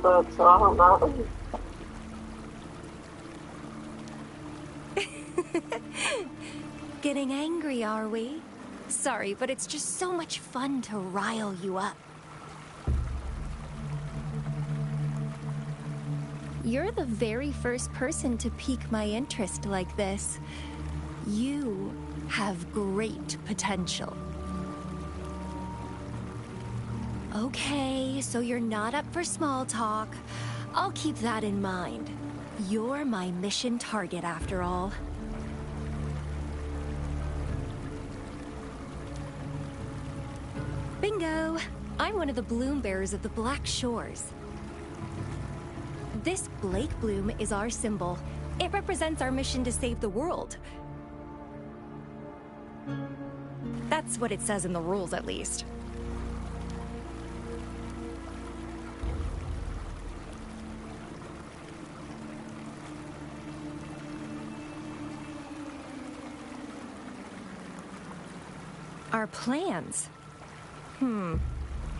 정도 좋아하나? Getting angry, are we? Sorry, but it's just so much fun to rile you up. You're the very first person to pique my interest like this. You have great potential. Okay, so you're not up for small talk. I'll keep that in mind. You're my mission target after all. Bingo! I'm one of the bloom bearers of the Black Shores. This Blake bloom is our symbol. It represents our mission to save the world. That's what it says in the rules, at least. Our plans?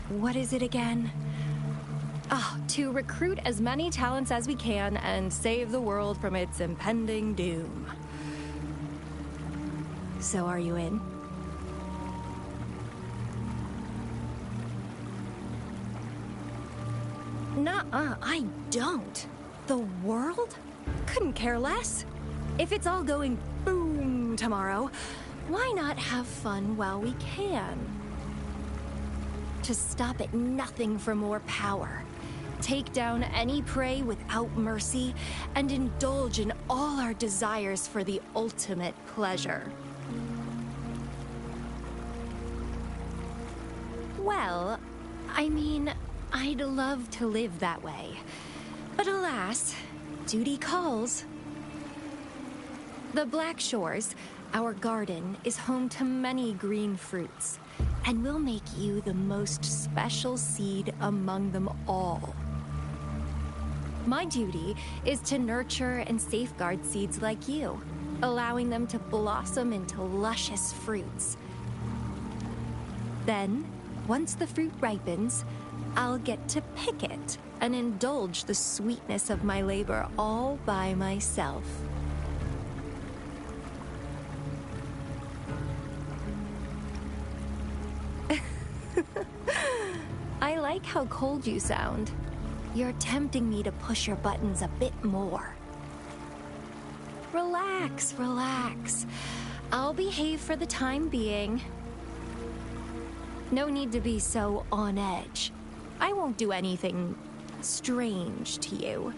What is it again? To recruit as many talents as we can and save the world from its impending doom. So are you in? Nuh-uh, I don't. The world? Couldn't care less. If it's all going boom tomorrow, why not have fun while we can? To stop at nothing for more power. Take down any prey without mercy, and indulge in all our desires for the ultimate pleasure. Well, I mean, I'd love to live that way. But alas, duty calls. The Black Shores, our garden, is home to many green fruits, and we'll make you the most special seed among them all. My duty is to nurture and safeguard seeds like you, allowing them to blossom into luscious fruits. Then, once the fruit ripens, I'll get to pick it and indulge the sweetness of my labor all by myself. I like how cold you sound. You're tempting me to push your buttons a bit more. Relax, relax. I'll behave for the time being. No need to be so on edge. I won't do anything strange to you,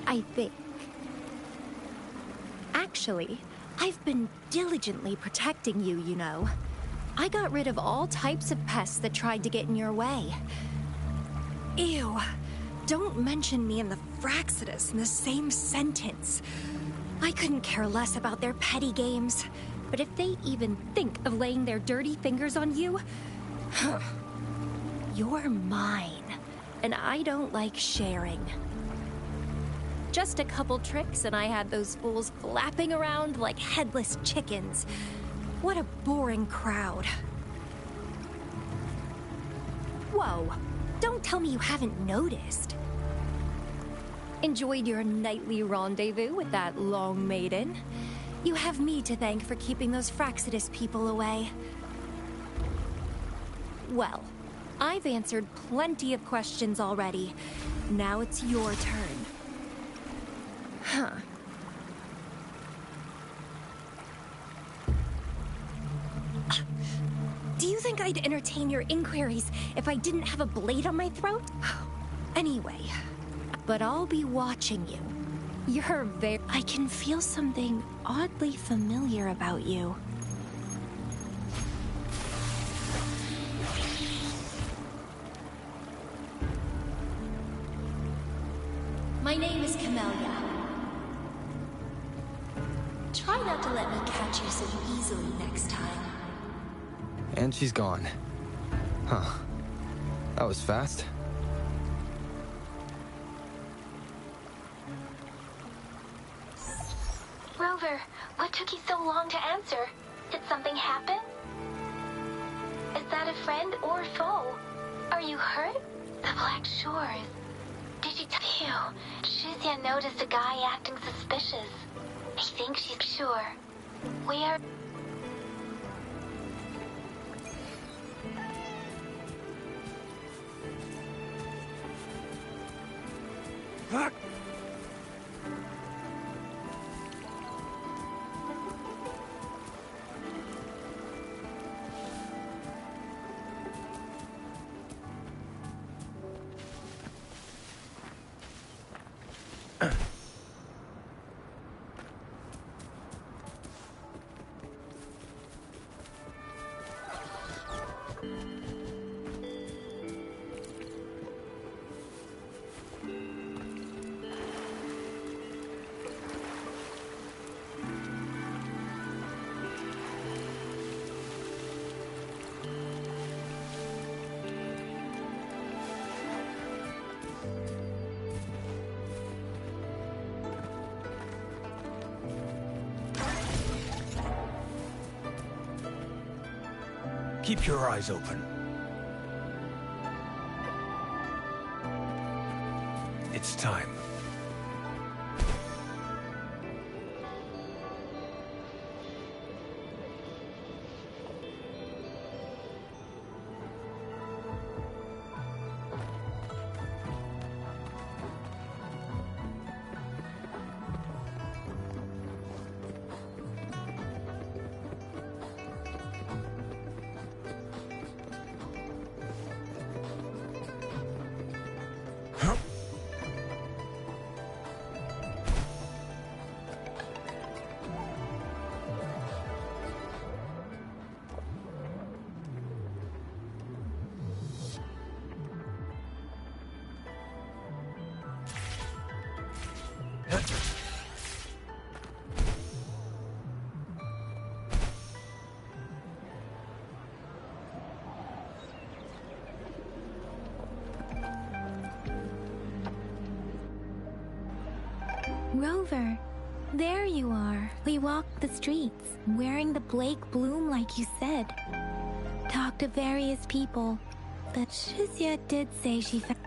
I think. Actually, I've been diligently protecting you, you know. I got rid of all types of pests that tried to get in your way. Ew. Don't mention me and the Fraxidus in the same sentence. I couldn't care less about their petty games. But if they even think of laying their dirty fingers on you, you're mine. And I don't like sharing. Just a couple tricks and I had those fools flapping around like headless chickens. What a boring crowd. Whoa, don't tell me you haven't noticed. Enjoyed your nightly rendezvous with that long maiden. You have me to thank for keeping those Fraxidus people away. Well, I've answered plenty of questions already. Now it's your turn. Huh. Do you think I'd entertain your inquiries if I didn't have a blade on my throat? Anyway, but I'll be watching you. I can feel something oddly familiar about you. My name is Camellia. Try not to let me catch you so easily next time. And she's gone. Huh. That was fast. Rover, what took you so long to answer? Did something happen? Is that a friend or foe? Are you hurt? The Black Shores. Did Shizia noticed a guy acting suspicious. I think she's sure. Where? Keep your eyes open. It's time. Rover, there you are. We walked the streets, wearing the Blake bloom like you said. Talked to various people. But Shizia did say she found...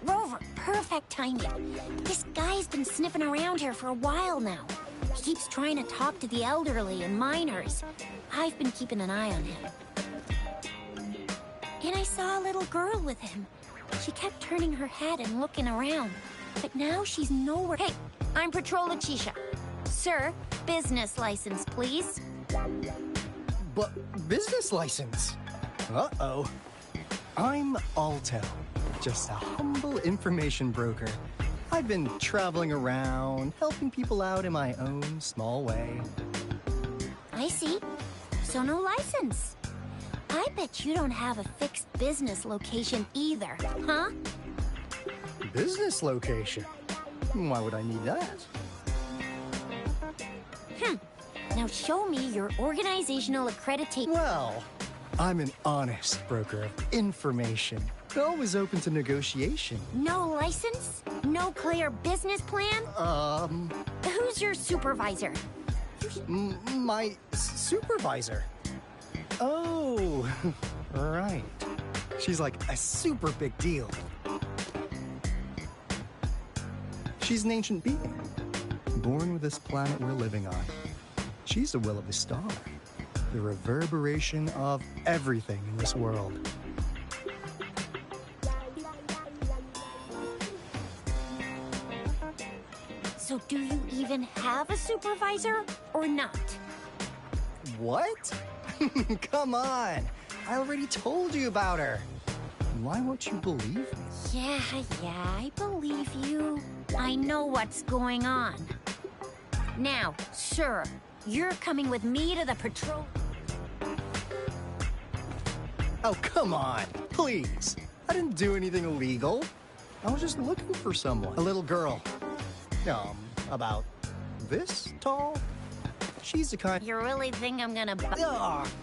Rover, perfect timing. This guy's been sniffing around here for a while now. He keeps trying to talk to the elderly and minors. I've been keeping an eye on him. And I saw a little girl with him. She kept turning her head and looking around. But now she's nowhere. Hey, I'm Patrol Letitia. Sir, business license, please. But business license? Uh-oh. I'm Alto, just a humble information broker. I've been traveling around, helping people out in my own small way. I see. So no license. I bet you don't have a fixed business location either, huh? Business location? Why would I need that? Now show me your organizational accreditation. Well, I'm an honest broker of information. Always open to negotiation. No license? No clear business plan? Who's your supervisor? My supervisor. Oh, right. She's like a super big deal. She's an ancient being, born with this planet we're living on. She's the will of the star, the reverberation of everything in this world. So do you even have a supervisor or not? What? Come on. I already told you about her. Why won't you believe me? Yeah, I believe you. I know what's going on. Now, sir, you're coming with me to the patrol. Oh, come on. Please. I didn't do anything illegal. I was just looking for someone. A little girl. About this tall? She's the kind... You really think I'm gonna...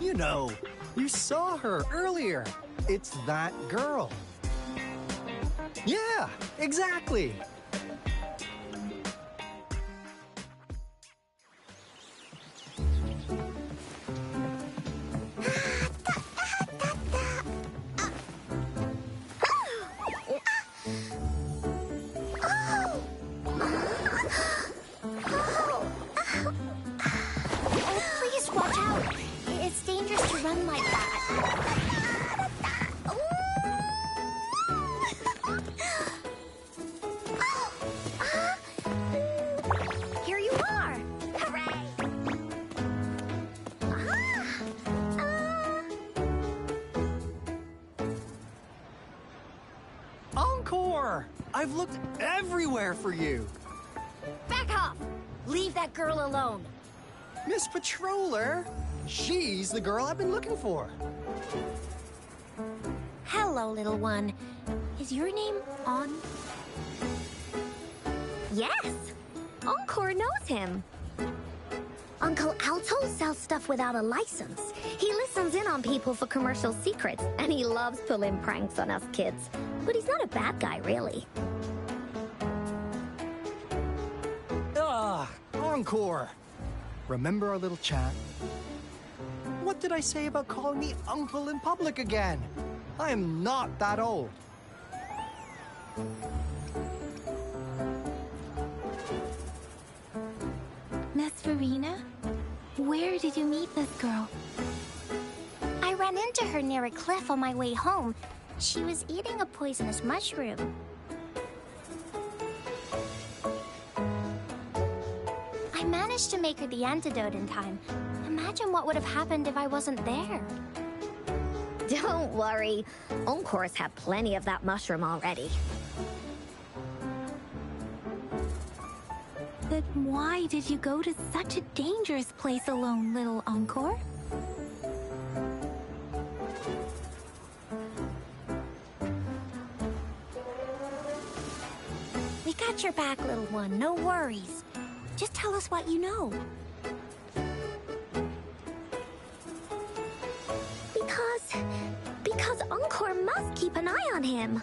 you know. You saw her earlier. It's that girl. Yeah, exactly. run like that. Here you are! Hooray! Encore! I've looked everywhere for you. Back off! Leave that girl alone. Miss Patroller, she's the girl I've been looking for. Hello, little one. Is your name On? Yes! Encore knows him. Uncle Alto sells stuff without a license. He listens in on people for commercial secrets, and he loves pulling pranks on us kids. But he's not a bad guy, really. Encore! Remember our little chat? What did I say about calling me uncle in public again? I am not that old. Miss Verena? Where did you meet this girl? I ran into her near a cliff on my way home. She was eating a poisonous mushroom. I managed to make her the antidote in time. Imagine what would have happened if I wasn't there. Don't worry. Encore's had plenty of that mushroom already. But why did you go to such a dangerous place alone, little Encore? We got your back, little one. No worries. Just tell us what you know. Because Encore must keep an eye on him.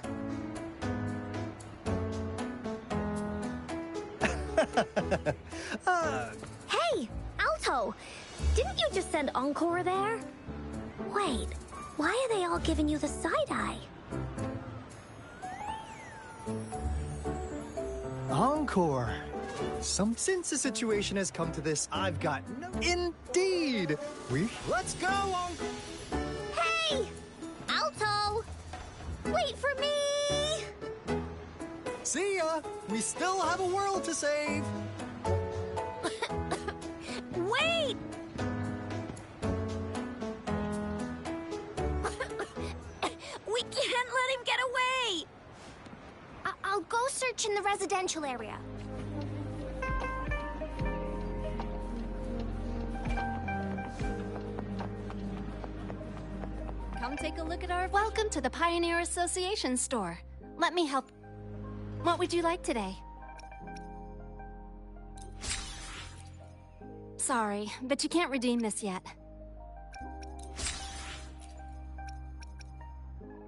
Hey, Alto! Didn't you just send Encore there? Wait, why are they all giving you the side-eye? Encore! Since the situation has come to this, I've got no... Indeed! Let's go, Encore! Hey! Alto! Wait for me! See ya! We still have a world to save! Wait! We can't let him get away! I'll go search in the residential area. Come take a look at our... Welcome to the Pioneer Association store. Let me help. What would you like today? Sorry, but you can't redeem this yet.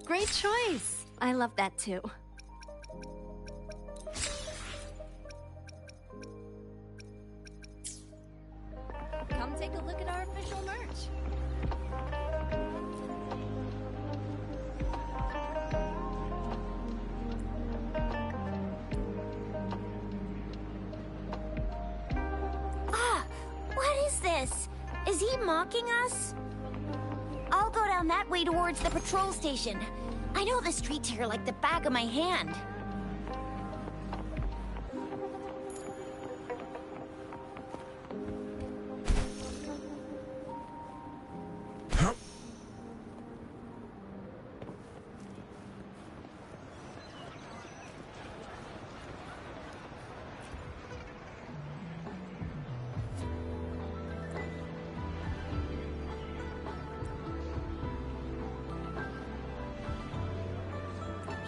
Great choice. I love that too. Come take a look at our official merch. What is this? Is he mocking us? I'll go down that way towards the patrol station. I know the streets here like the back of my hand.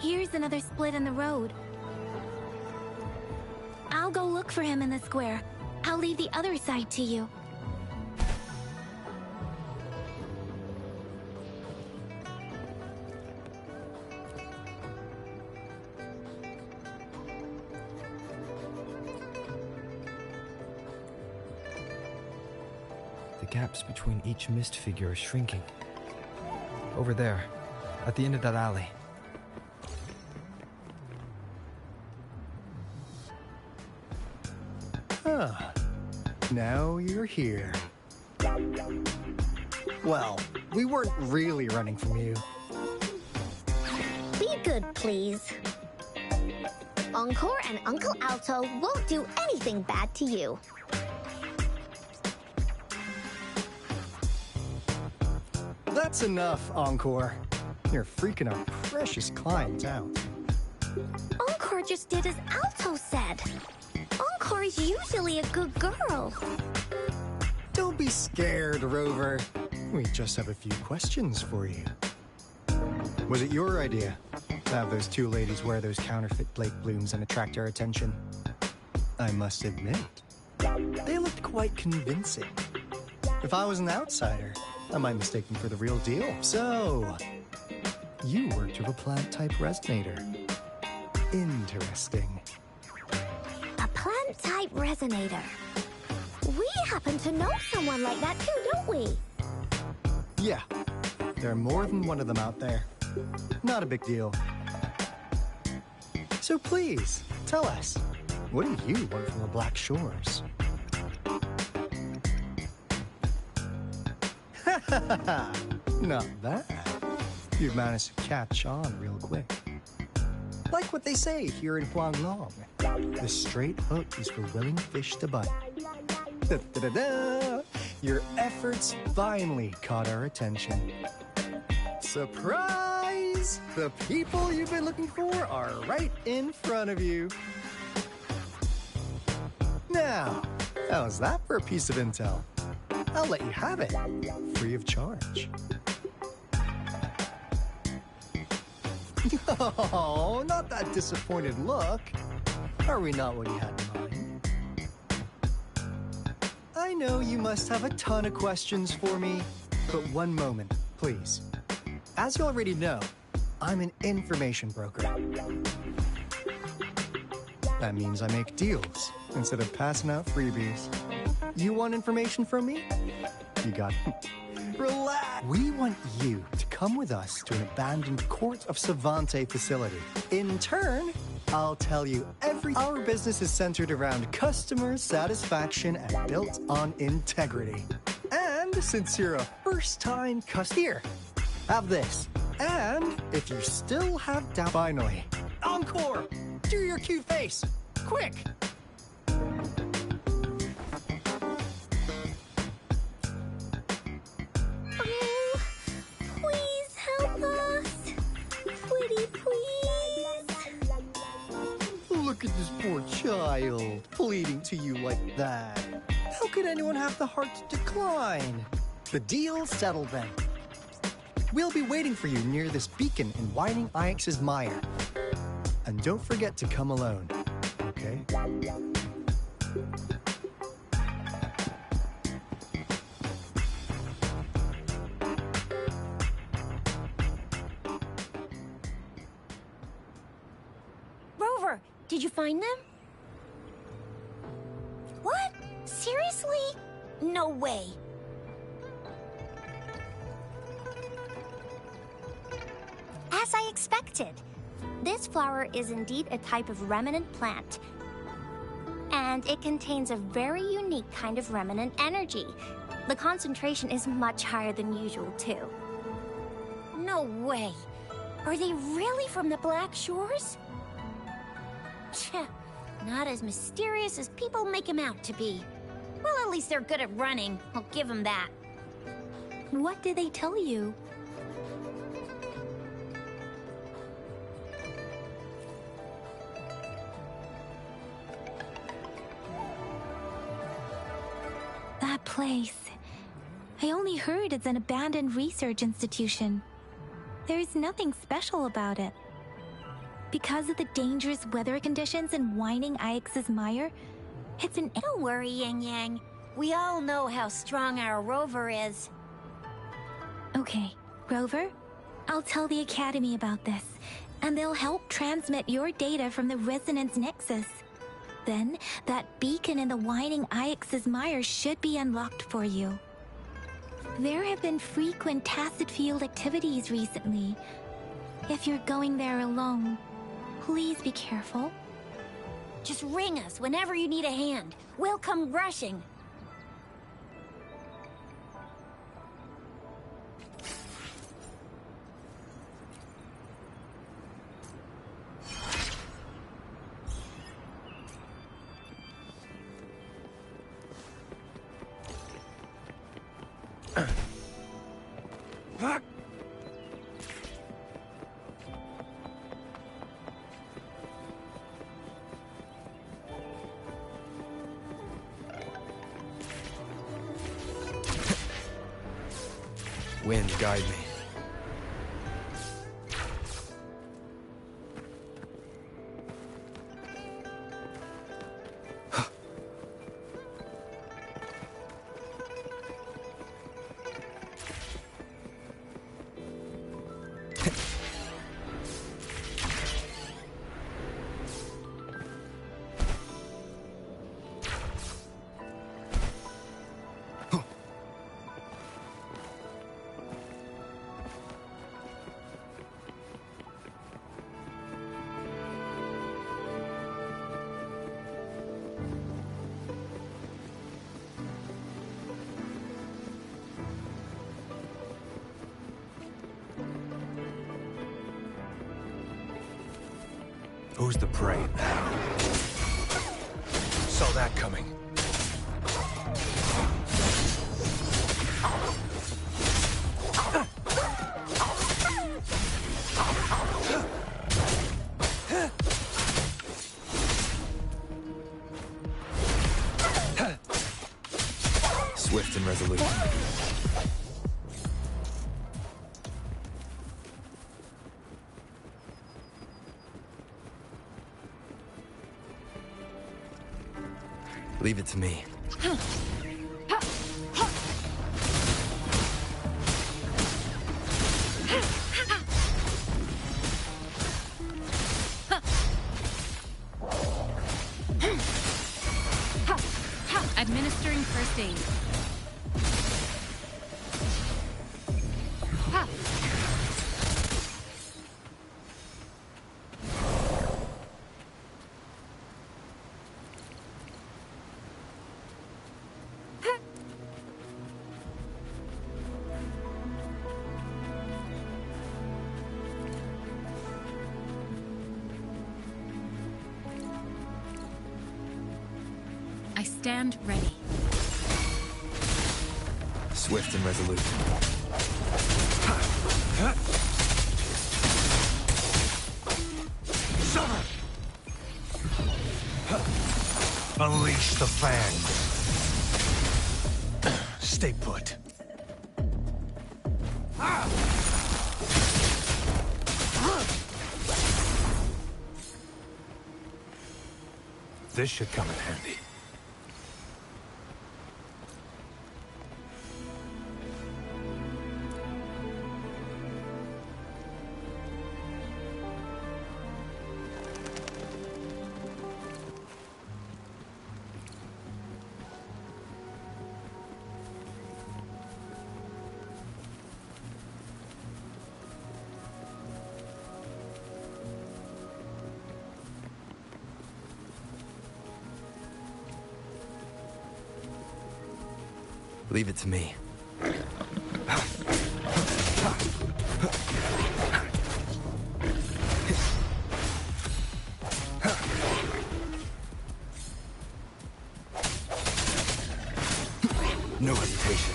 Here's another split in the road. I'll go look for him in the square. I'll leave the other side to you. The gaps between each mist figure are shrinking. Over there, at the end of that alley. Ah, now you're here. Well, we weren't really running from you. Be good, please. Encore and Uncle Alto won't do anything bad to you. That's enough, Encore. You're freaking our precious client out. Encore just did as Alto said. Encore is usually a good girl. Don't be scared, Rover. We just have a few questions for you. Was it your idea to have those two ladies wear those counterfeit Blake blooms and attract our attention? I must admit, they looked quite convincing. If I was an outsider, I might mistake them for the real deal. So, you worked with a plant-type resonator. Interesting. A plant-type resonator. We happen to know someone like that too, don't we? Yeah, there are more than one of them out there. Not a big deal. So please, tell us, what do you want from the Black Shores? Not bad. You've managed to catch on real quick. Like what they say here in Huanglong, the straight hook is for willing fish to bite. Da-da-da-da! Your efforts finally caught our attention. Surprise! The people you've been looking for are right in front of you. Now, how's that for a piece of intel? I'll let you have it, free of charge. Oh, not that disappointed look. Are we not what you had in mind? I know you must have a ton of questions for me, but one moment, please. As you already know, I'm an information broker. That means I make deals instead of passing out freebies. You want information from me? You got it. Relax! We want you to come with us to an abandoned Court of Savante facility. In turn, I'll tell you our business is centered around customer satisfaction and built on integrity. And since you're a first-time customer, here, have this. And if you still have doubt, finally, Encore! Do your cute face! Quick! Oh, please help us. Pretty please. Look at this poor child, pleading to you like that. How could anyone have the heart to decline? The deal's settled then. We'll be waiting for you near this beacon in Whining Ix's mire. And don't forget to come alone, okay? Rover, did you find them? What? Seriously? No way. As I expected. This flower is indeed a type of remnant plant. And it contains a very unique kind of remnant energy. The concentration is much higher than usual, too. No way. Are they really from the Black Shores? Tch, not as mysterious as people make them out to be. Well, at least they're good at running. I'll give them that. What did they tell you? That place. I only heard it's an abandoned research institution. There's nothing special about it. Because of the dangerous weather conditions in Whining Ix's mire, it's an... Don't worry, Yang Yang. We all know how strong our Rover is. Okay, Rover, I'll tell the Academy about this, and they'll help transmit your data from the Resonance Nexus. Then, that beacon in the Whining Ix's mire should be unlocked for you. There have been frequent tacit field activities recently. If you're going there alone, please be careful. Just ring us whenever you need a hand. We'll come rushing. Wind, guide me. Who's the prey now? Saw that coming. Swift and resolute. Leave it to me. Administering first aid. I stand ready. Swift and resolute. Unleash the fan. Stay put. This should come in handy. Leave it to me. No hesitation.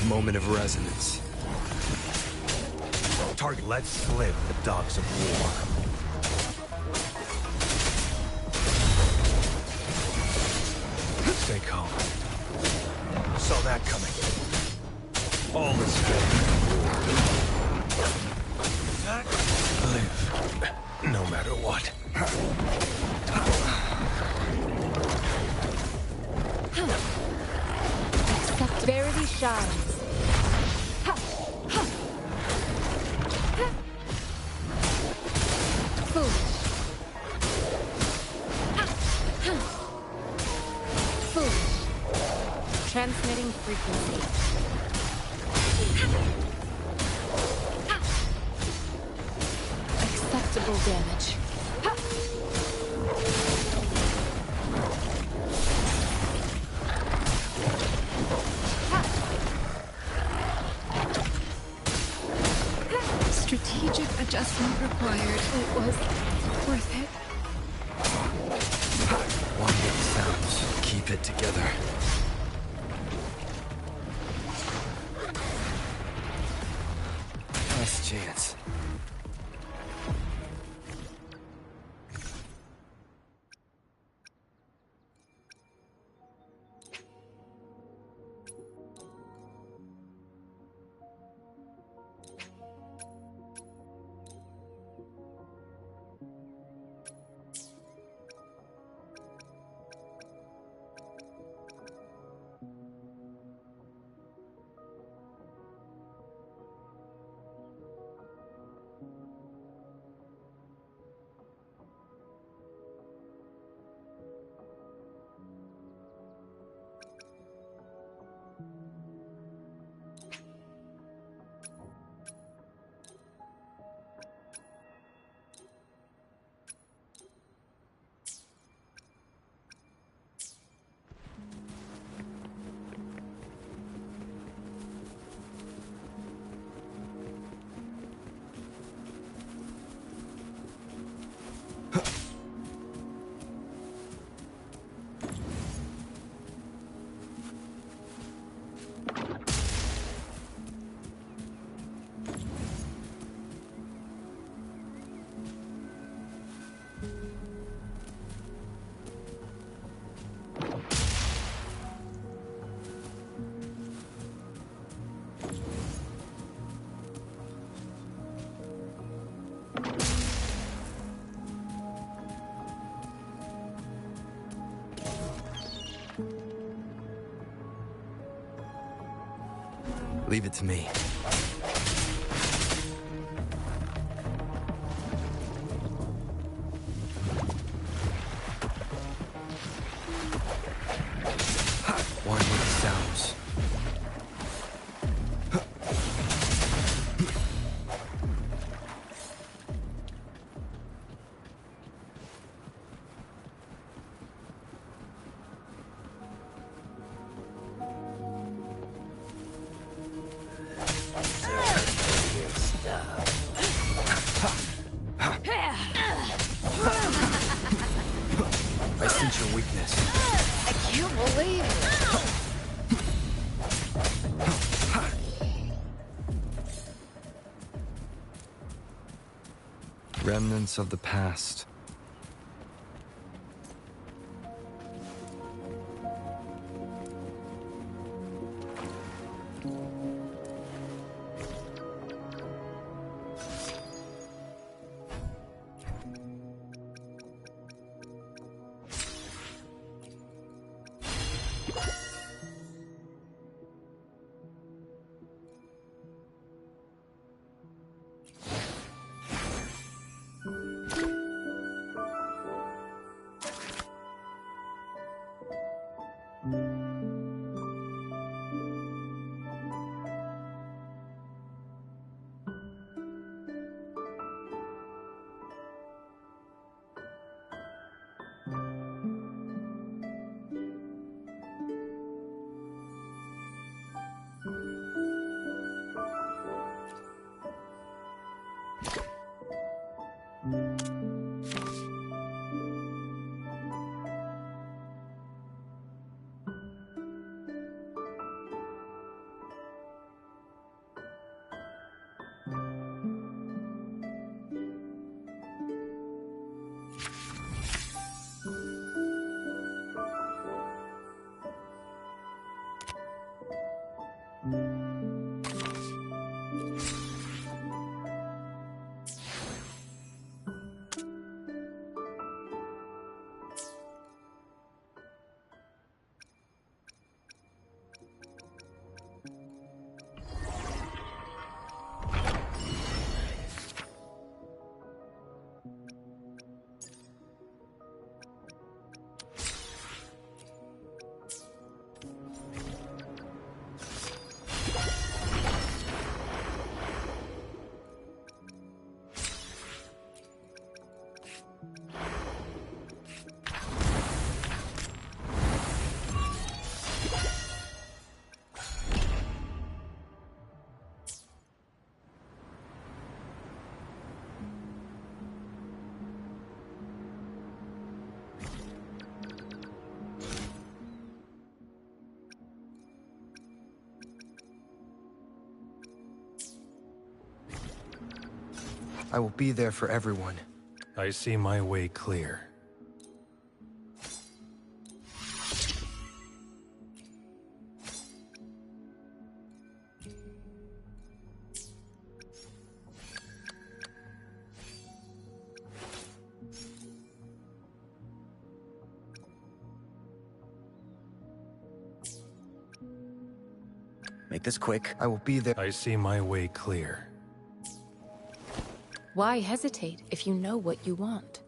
Moment of resonance. Target, let's live the dogs of war. Stay calm. Saw that coming. All is fair. Live, no matter what. Verity shines. Foolish. Foolish. Transmitting frequency. Acceptable damage. strategic adjustment required. It was worth it. One big sounds. Keep it together. Last chance. Leave it to me. One with the sounds. I sense your weakness. I can't believe it. Remnants of the past. I will be there for everyone. I see my way clear. Make this quick. I will be there. I see my way clear. Why hesitate if you know what you want?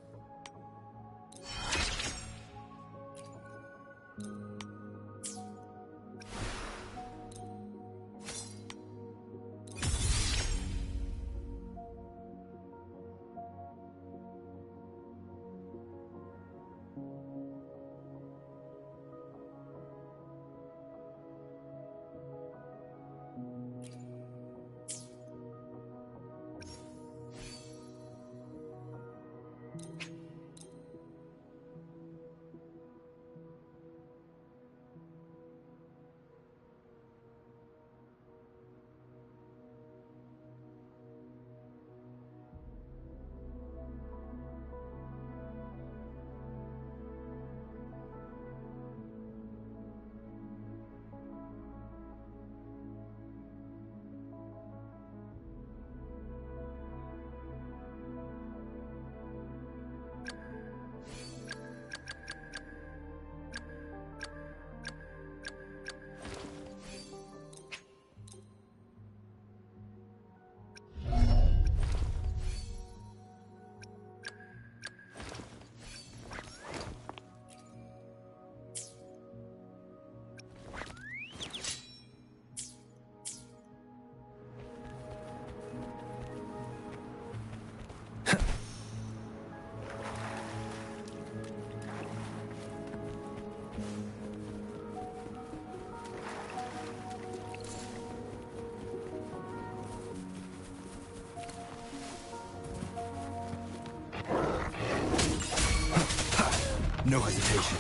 No hesitation.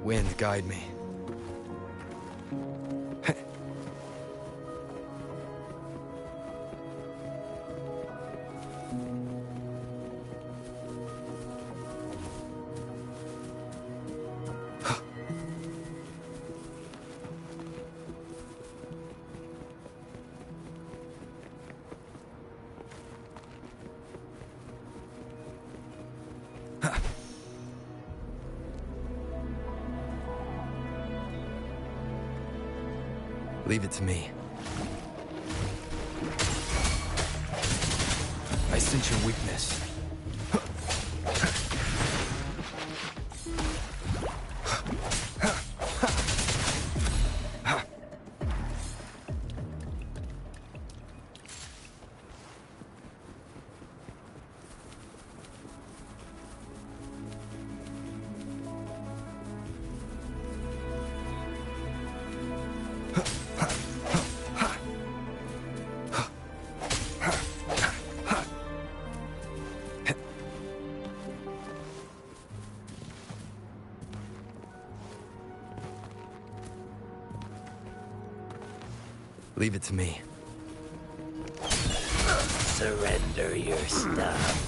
Wind, guide me. Leave it to me. I sense your weakness. Leave it to me. Surrender your stuff.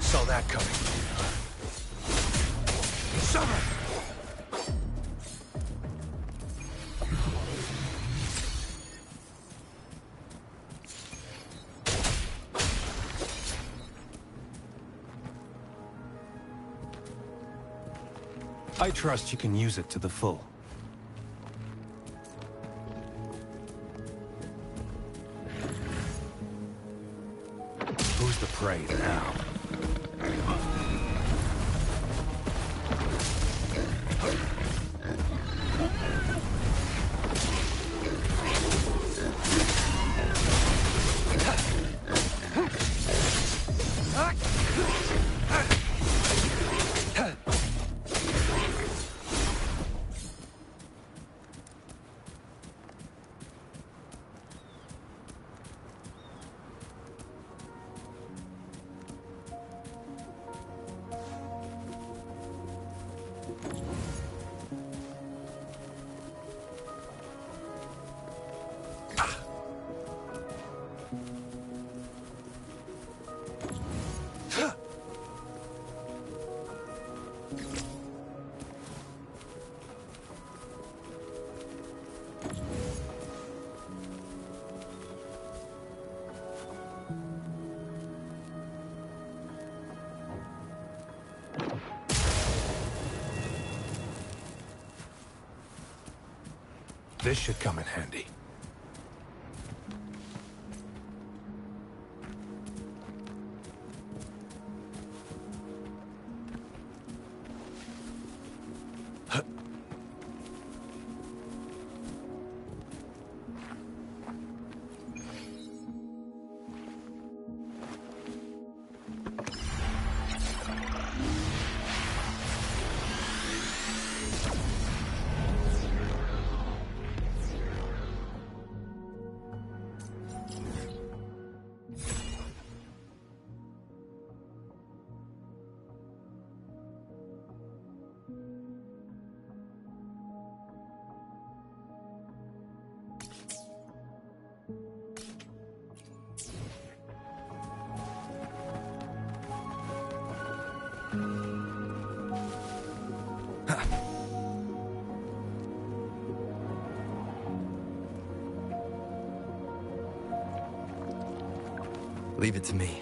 Saw that coming. Summer! I trust you can use it to the full. Who's the prey now? This should come in handy. Leave it to me.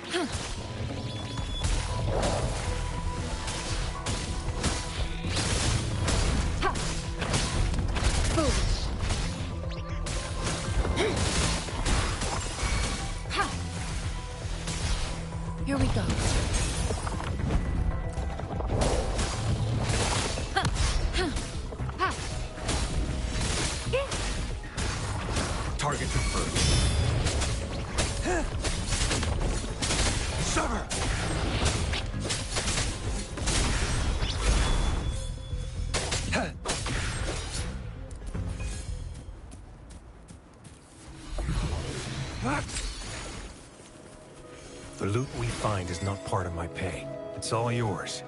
Here we go. Target confirmed. Summer! The loot we find is not part of my pay. It's all yours.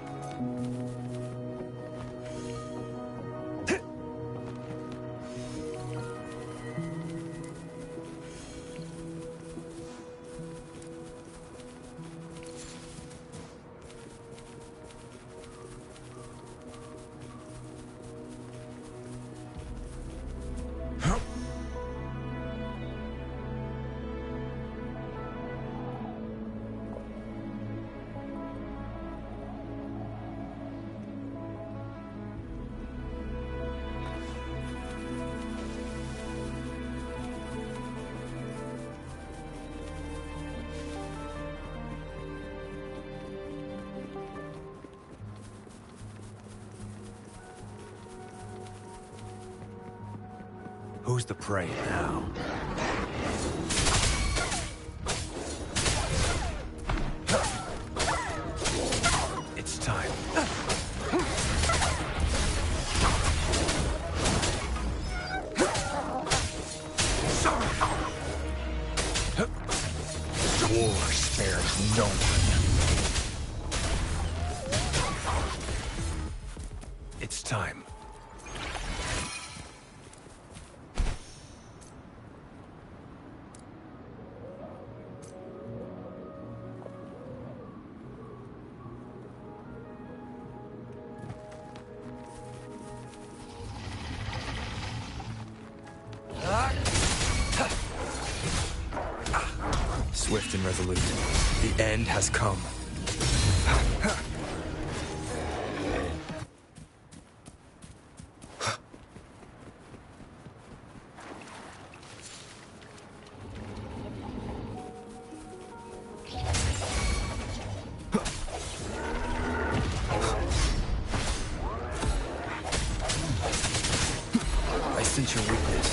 Who's the prey now? It's time. War spares no one. It's time. Swift and resolute. The end has come. I sense your weakness.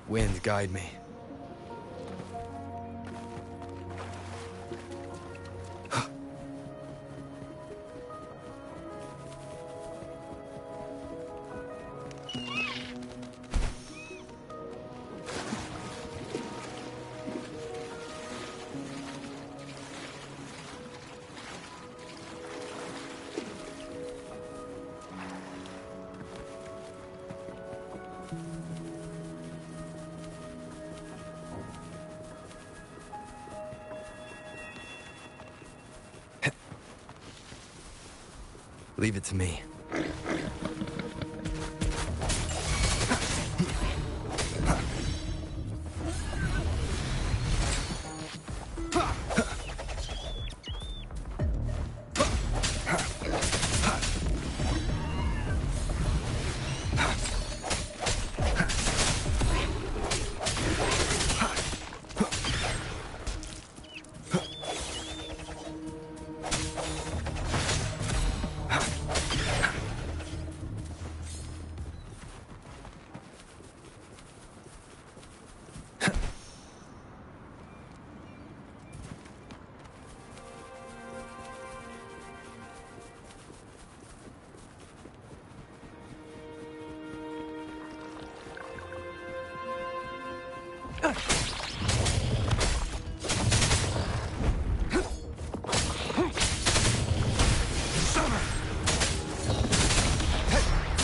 Wind, guide me. Leave it to me.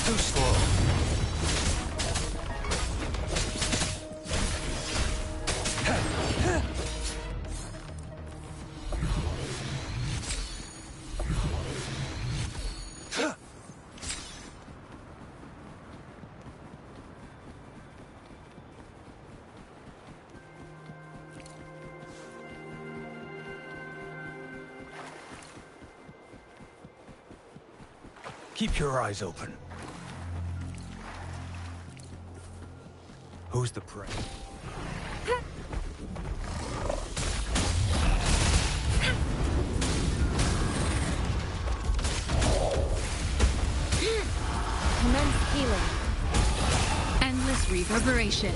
Too slow. Keep your eyes open. Who's the prey? Commence healing. Endless reverberation.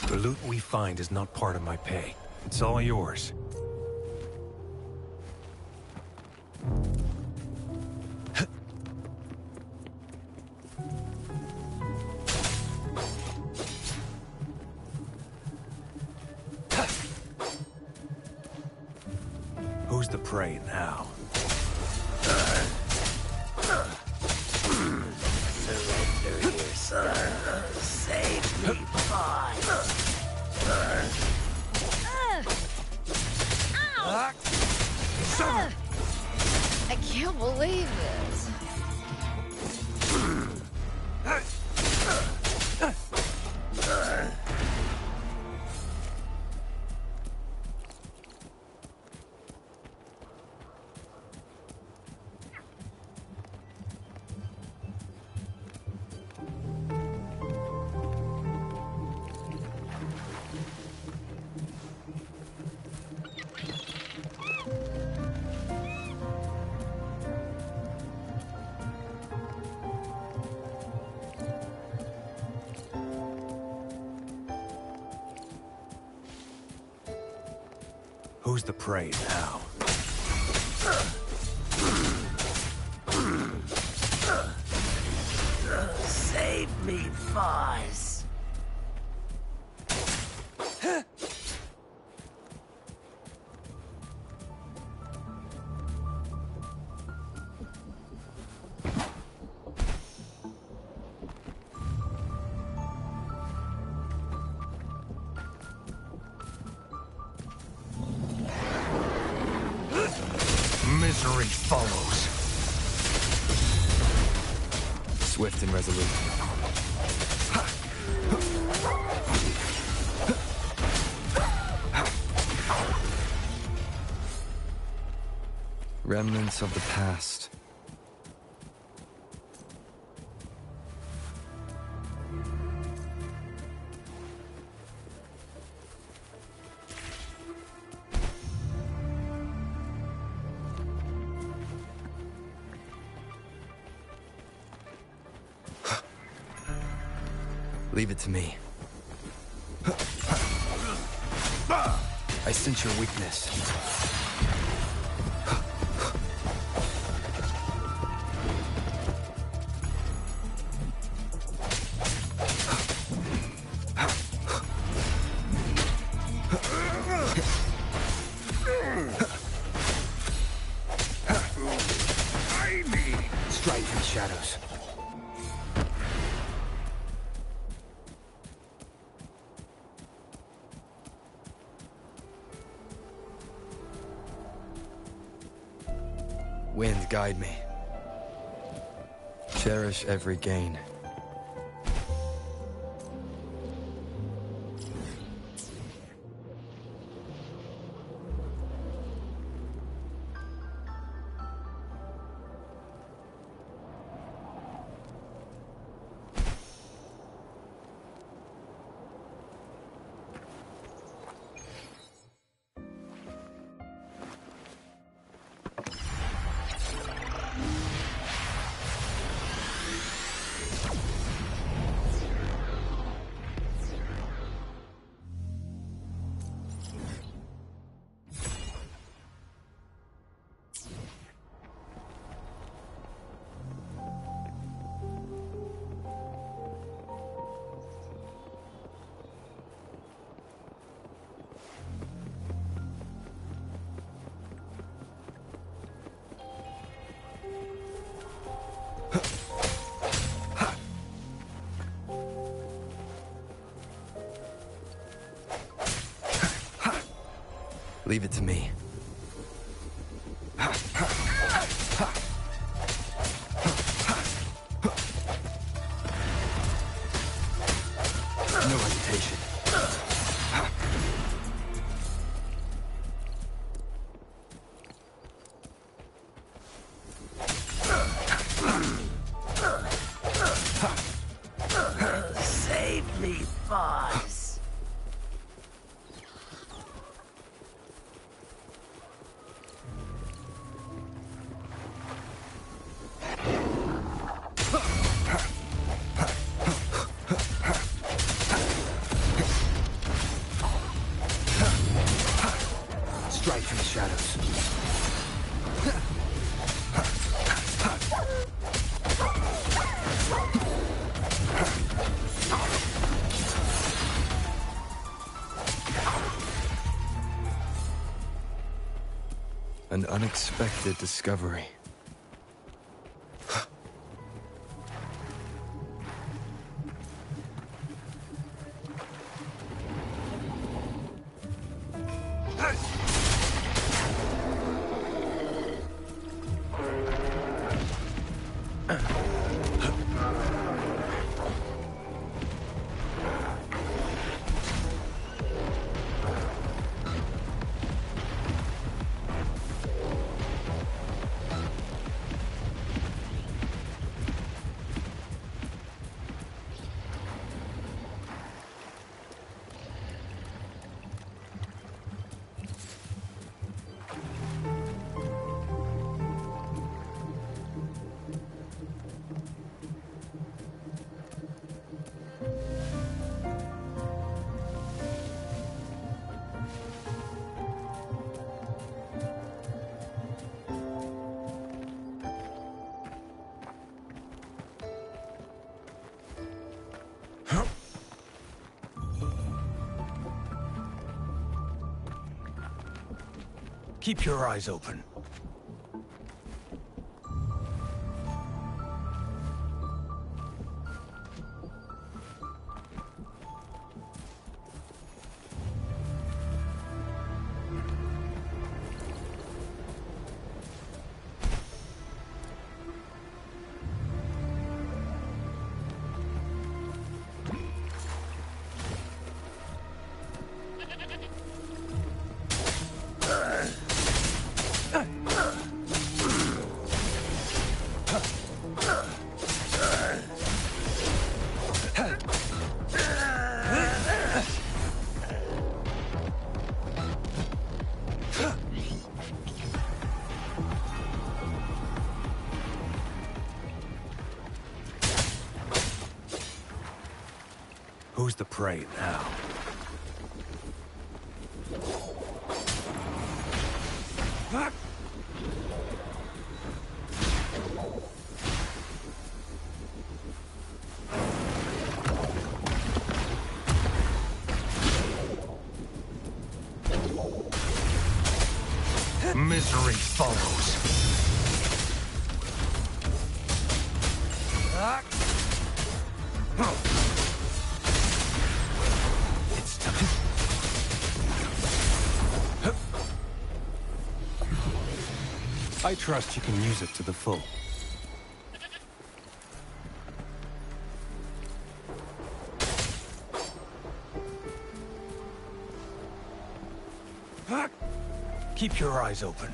The loot we find is not part of my pay. It's all yours. Who's the prey now? Surrender yourself. Save me, boy. I can't believe this. Who's the prey now? Save me, Fuzz. Misery follows. Swift and resolute. Remnants of the past. Leave it to me. I sense your weakness. Strike from the shadows. Wind, guide me. Cherish every gain. Leave it to me. No hesitation. Save me, Fuzz. Strike from the shadows. An unexpected discovery. Keep your eyes open. Who's the prey now? Misery follows. It's time. I trust you can use it to the full. Keep your eyes open.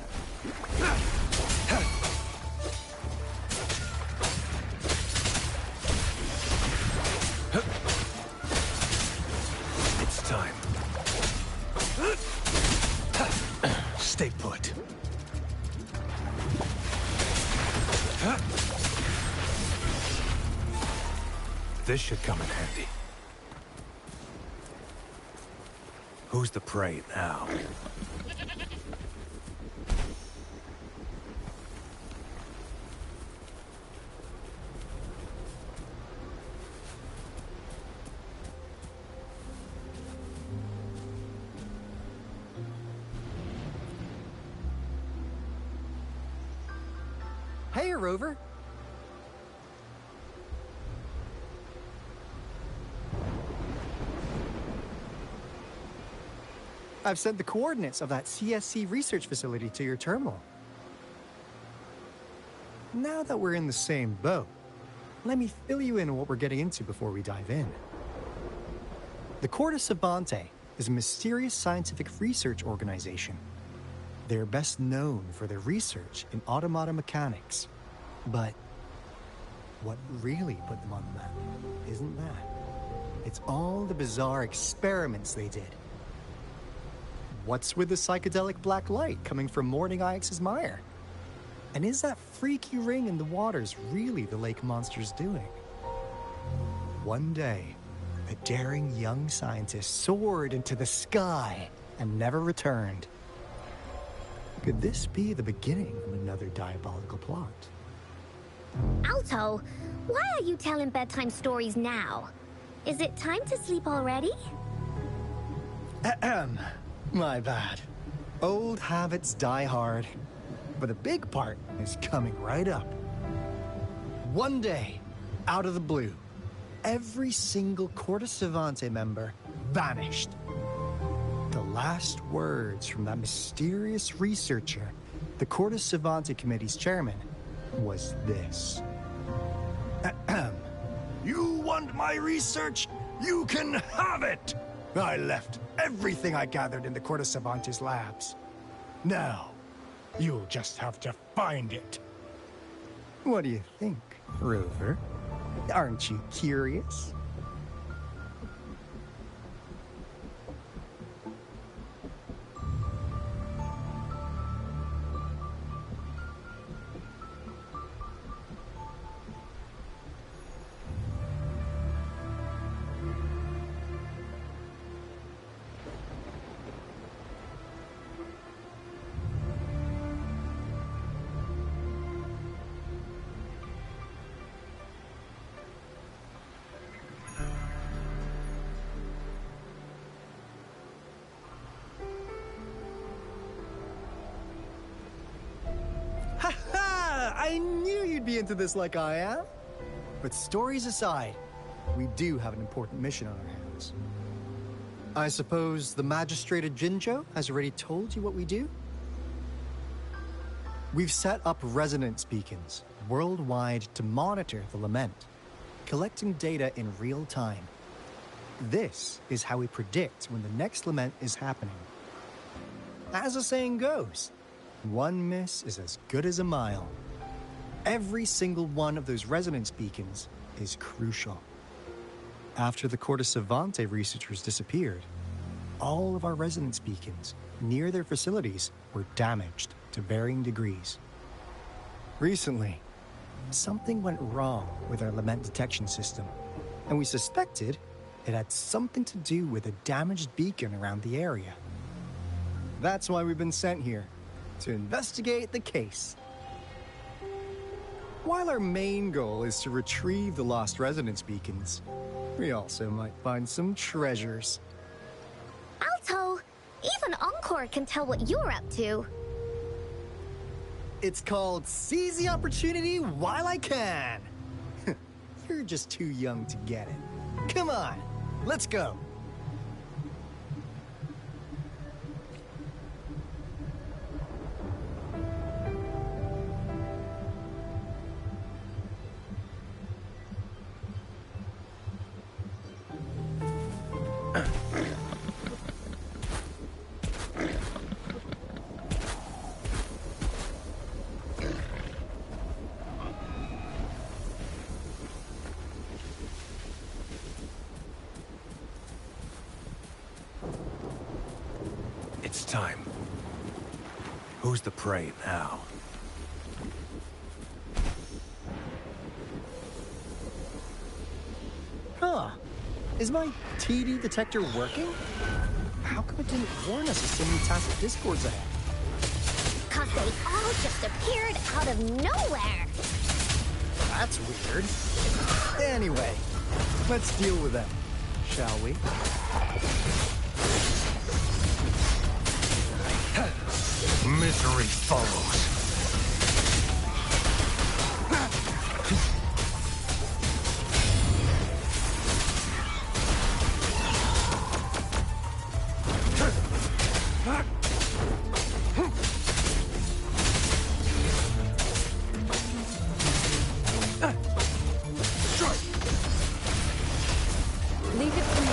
It's time. Stay put. This should come in handy. Who's the prey now? Hey, Rover. I've sent the coordinates of that CSC research facility to your terminal. Now that we're in the same boat, let me fill you in on what we're getting into before we dive in. The Corte Savante is a mysterious scientific research organization. They're best known for their research in automata mechanics. But what really put them on the map isn't that. It's all the bizarre experiments they did. What's with the psychedelic black light coming from Morning Ix's mire? And is that freaky ring in the waters really the lake monster's doing? One day, a daring young scientist soared into the sky and never returned. Could this be the beginning of another diabolical plot? Alto, why are you telling bedtime stories now? Is it time to sleep already? Ahem. My bad. Old habits die hard. But the big part is coming right up. One day, out of the blue, every single Corte Savante member vanished. The last words from that mysterious researcher, the Corte Savante Committee's chairman, was this. Ahem. You want my research? You can have it! I left everything I gathered in the Corte Savante's labs. Now, you'll just have to find it. What do you think, Rover? Aren't you curious? I knew you'd be into this like I am. But stories aside, we do have an important mission on our hands. I suppose the magistrate at Jinzhou has already told you what we do? We've set up resonance beacons worldwide to monitor the lament, collecting data in real time. This is how we predict when the next lament is happening. As the saying goes, one miss is as good as a mile. Every single one of those resonance beacons is crucial. After the Corte Savante researchers disappeared, all of our resonance beacons near their facilities were damaged to varying degrees. Recently, something went wrong with our lament detection system, and we suspected it had something to do with a damaged beacon around the area. That's why we've been sent here, to investigate the case. While our main goal is to retrieve the lost resonance beacons, we also might find some treasures. Alto, even Encore can tell what you're up to. It's called Seize the Opportunity While I Can. You're just too young to get it. Come on, let's go. It's time. Who's the prey now? Huh. Is my TD detector working? How come it didn't warn us of so many tacit discords ahead? 'Cause they all just appeared out of nowhere. That's weird. Anyway, let's deal with them, shall we? Misery follows. Leave it to me.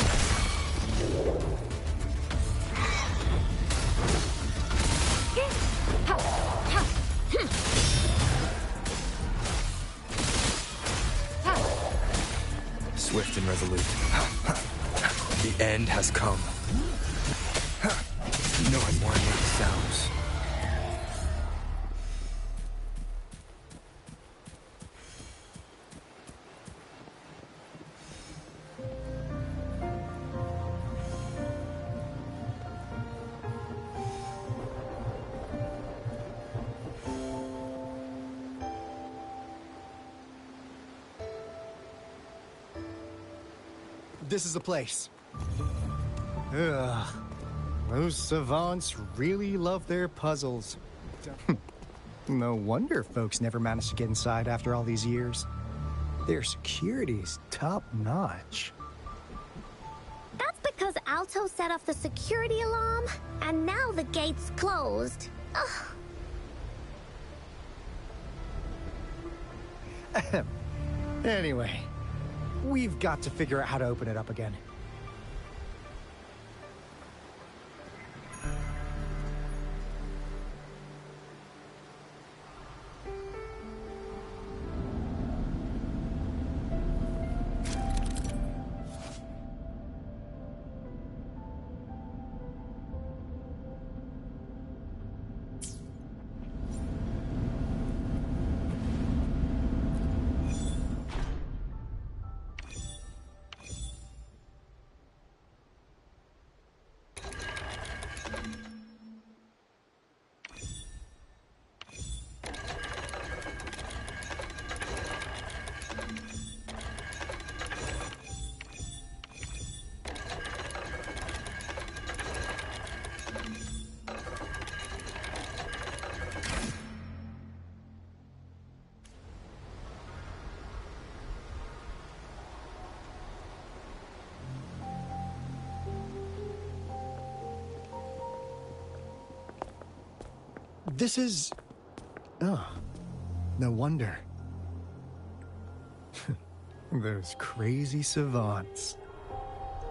Swift and resolute. The end has come. You know I want to make sounds. This is the place. Ugh. Those savants really love their puzzles. No wonder folks never managed to get inside after all these years. Their security's top-notch. That's because Alto set off the security alarm, and now the gate's closed. Ugh. Anyway, we've got to figure out how to open it up again. This is... Oh, no wonder. Those crazy savants.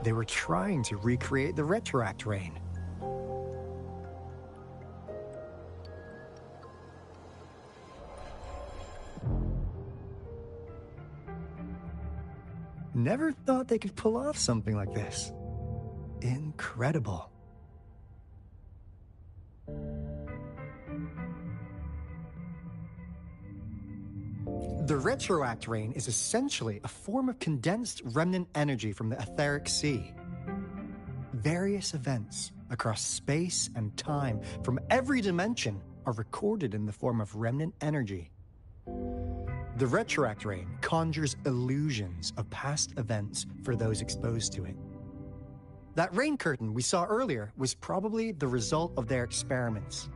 They were trying to recreate the retroact rain. Never thought they could pull off something like this. Incredible. The retroact rain is essentially a form of condensed remnant energy from the etheric sea. Various events across space and time from every dimension are recorded in the form of remnant energy. The retroact rain conjures illusions of past events for those exposed to it. That rain curtain we saw earlier was probably the result of their experiments.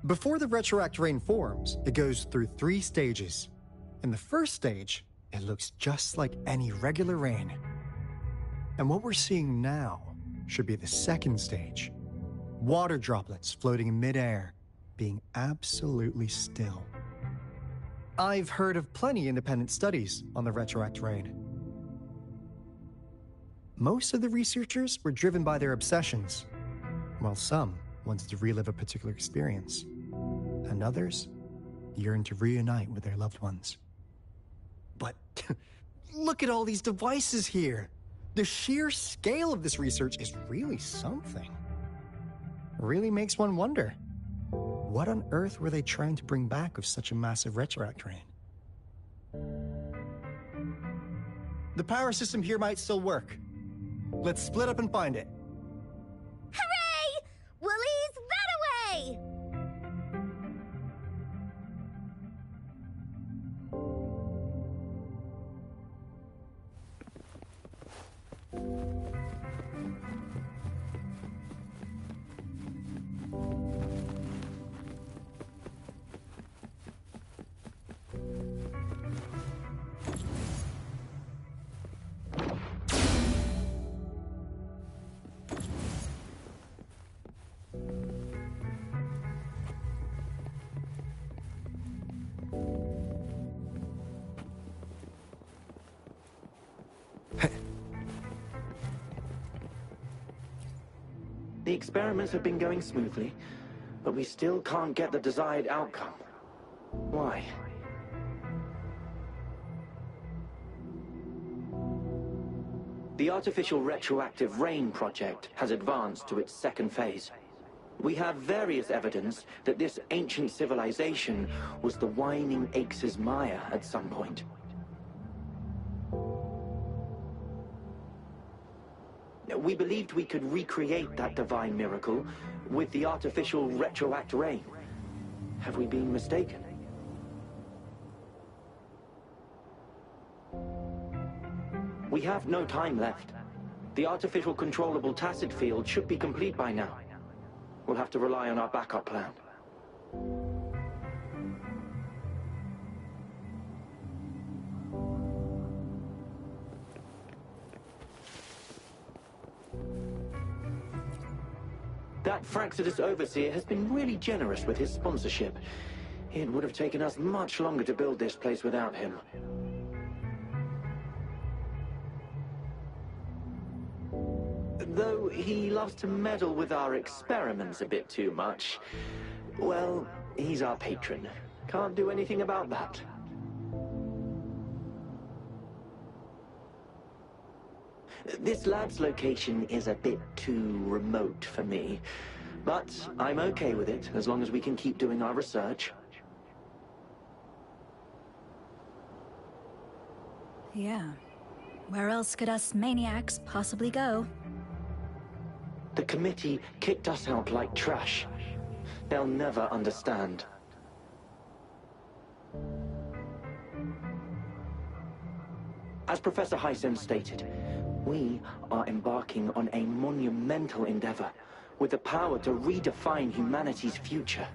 Before the retroact rain forms, it goes through 3 stages. In the first stage, it looks just like any regular rain. And what we're seeing now should be the second stage. Water droplets floating in midair, being absolutely still. I've heard of plenty independent studies on the retroact rain. Most of the researchers were driven by their obsessions, while some wanted to relive a particular experience, and others yearned to reunite with their loved ones. But look at all these devices here. The sheer scale of this research is really something. It really makes one wonder, what on earth were they trying to bring back with such a massive retroact rain? The power system here might still work. Let's split up and find it. Hooray! Willie's that away! The experiments have been going smoothly, but we still can't get the desired outcome. Why? The artificial retroactive rain project has advanced to its second phase. We have various evidence that this ancient civilization was the Whining Aches' Maya at some point. We believed we could recreate that divine miracle with the artificial retroact rain. Have we been mistaken? We have no time left. The artificial controllable tacit field should be complete by now. We'll have to rely on our backup plan. That Fraxidus overseer has been really generous with his sponsorship. It would have taken us much longer to build this place without him. Though he loves to meddle with our experiments a bit too much. Well, he's our patron. Can't do anything about that. This lab's location is a bit too remote for me, but I'm okay with it as long as we can keep doing our research. Yeah. Where else could us maniacs possibly go? The committee kicked us out like trash. They'll never understand. As Professor Hyson stated, we are embarking on a monumental endeavor with the power to redefine humanity's future.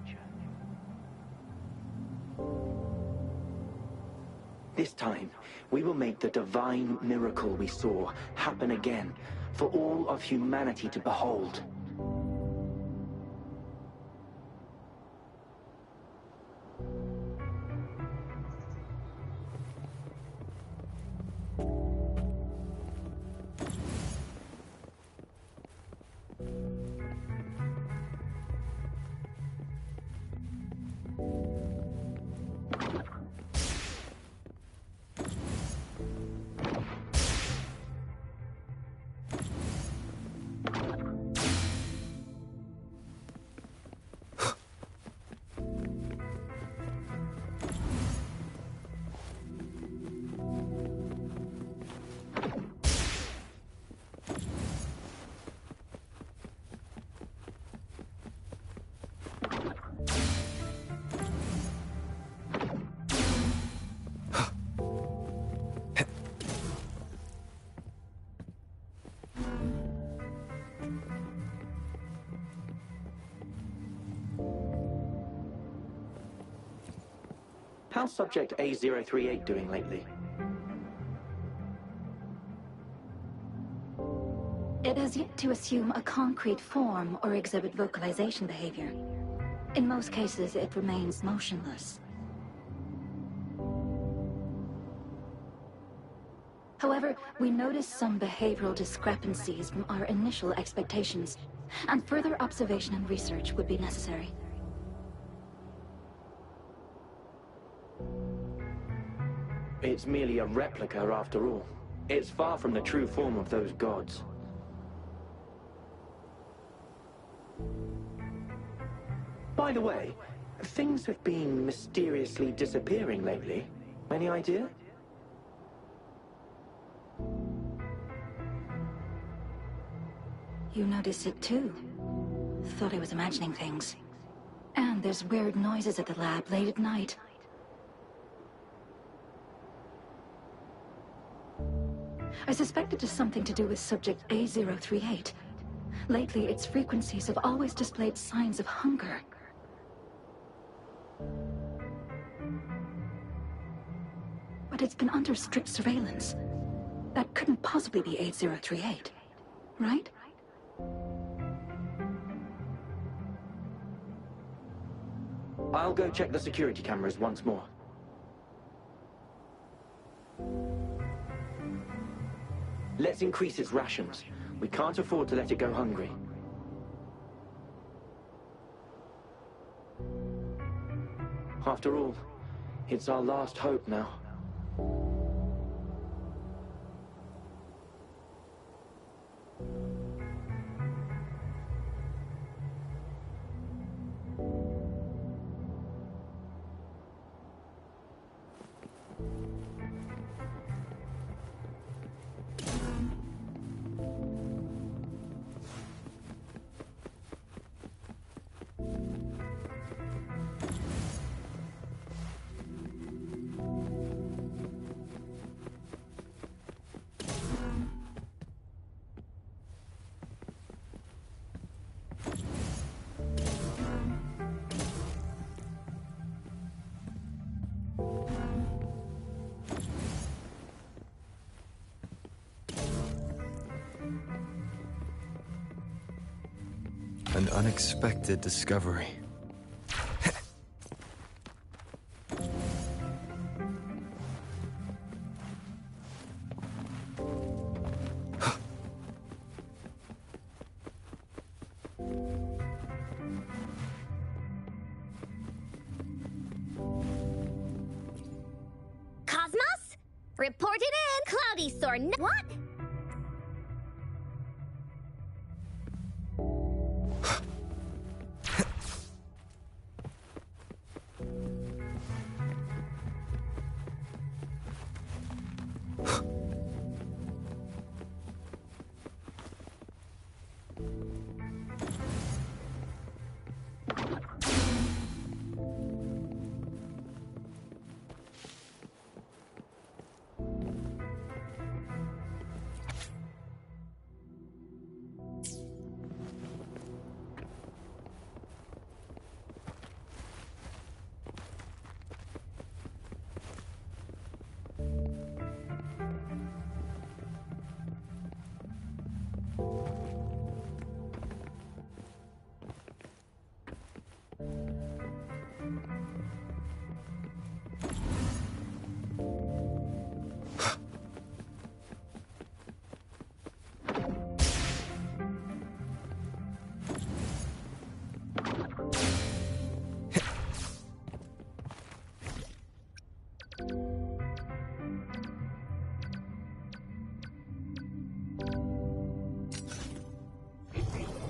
This time, we will make the divine miracle we saw happen again for all of humanity to behold. How's Subject A038 doing lately? It has yet to assume a concrete form or exhibit vocalization behavior. In most cases, it remains motionless. However, we noticed some behavioral discrepancies from our initial expectations, and further observation and research would be necessary. It's merely a replica after all. It's far from the true form of those gods. By the way, things have been mysteriously disappearing lately. Any idea? You notice it too. Thought I was imagining things. And there's weird noises at the lab late at night. I suspect it is something to do with Subject A038. Lately, its frequencies have always displayed signs of hunger. But it's been under strict surveillance. That couldn't possibly be A038, right? I'll go check the security cameras once more. Let's increase its rations. We can't afford to let it go hungry. After all, it's our last hope now. An unexpected discovery. Cosmos? Report it in! Cloudy Sword. What?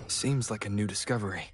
Seems like a new discovery.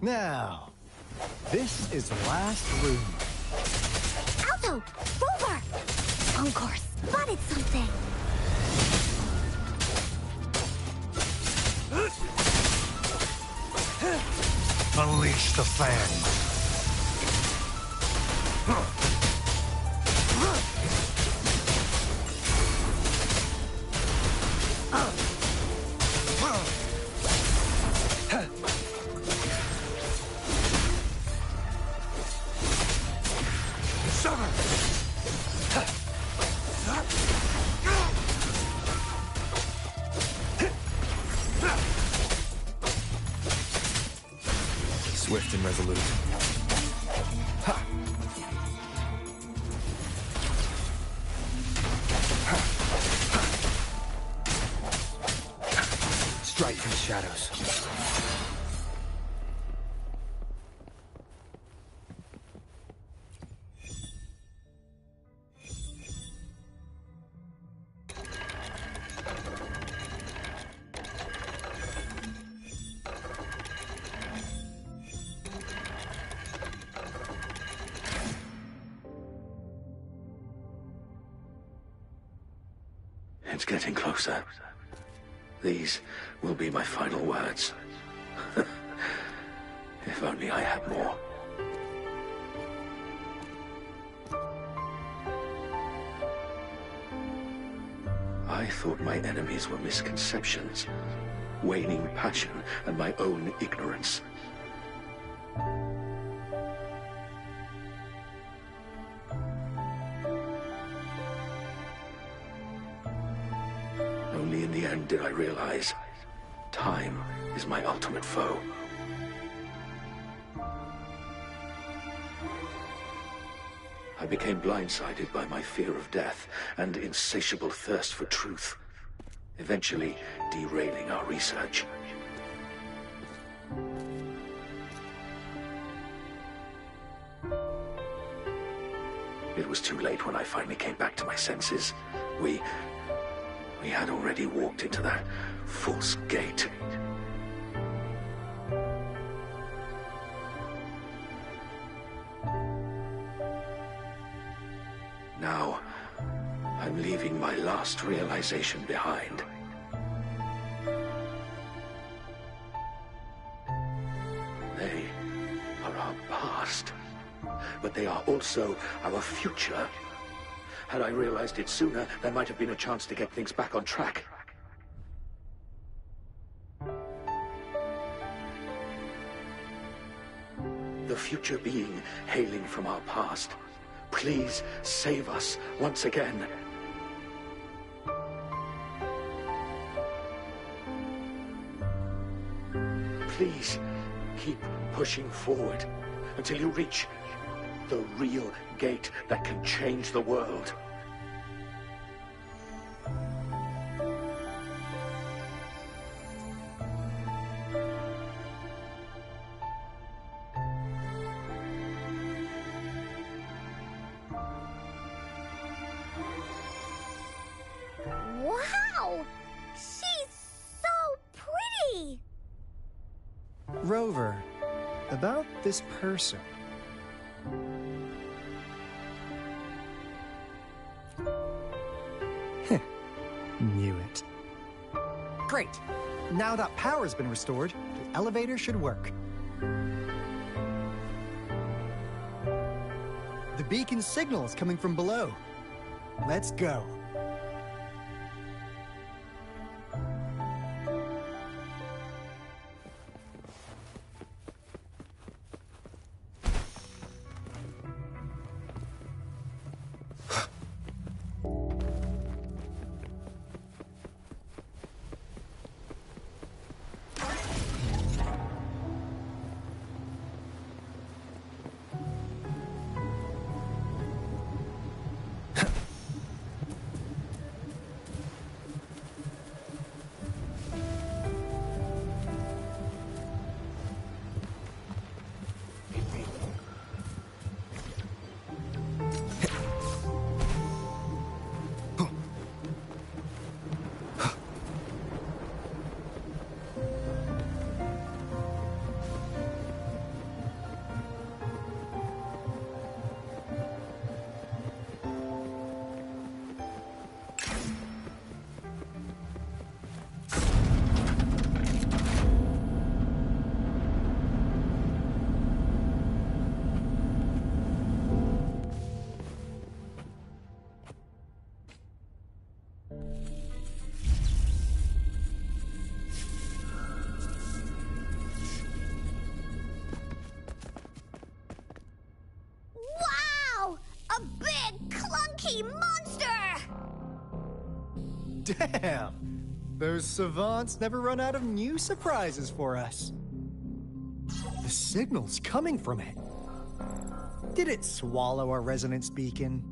Now, this is the last room. Alto! Rover! Encore spotted something! Unleash the fangs. Swift and resolute. Ha! Strike from the shadows. It's getting closer. These will be my final words. If only I had more. I thought my enemies were misconceptions, waning passion, and my own ignorance. Only in the end did I realize time is my ultimate foe. I became blindsided by my fear of death and insatiable thirst for truth, eventually derailing our research. It was too late when I finally came back to my senses. We had already walked into that false gate. Now, I'm leaving my last realization behind. They are our past, but they are also our future. Had I realized it sooner, there might have been a chance to get things back on track. The future being hailing from our past. Please save us once again. Please keep pushing forward until you reach the real gate that can change the world. Wow! She's so pretty! Rover, about this person. Knew it. Great! Now that power's been restored, the elevator should work. The beacon signal is coming from below. Let's go. Team Monster! Damn! Those savants never run out of new surprises for us. The signal's coming from it. Did it swallow our resonance beacon?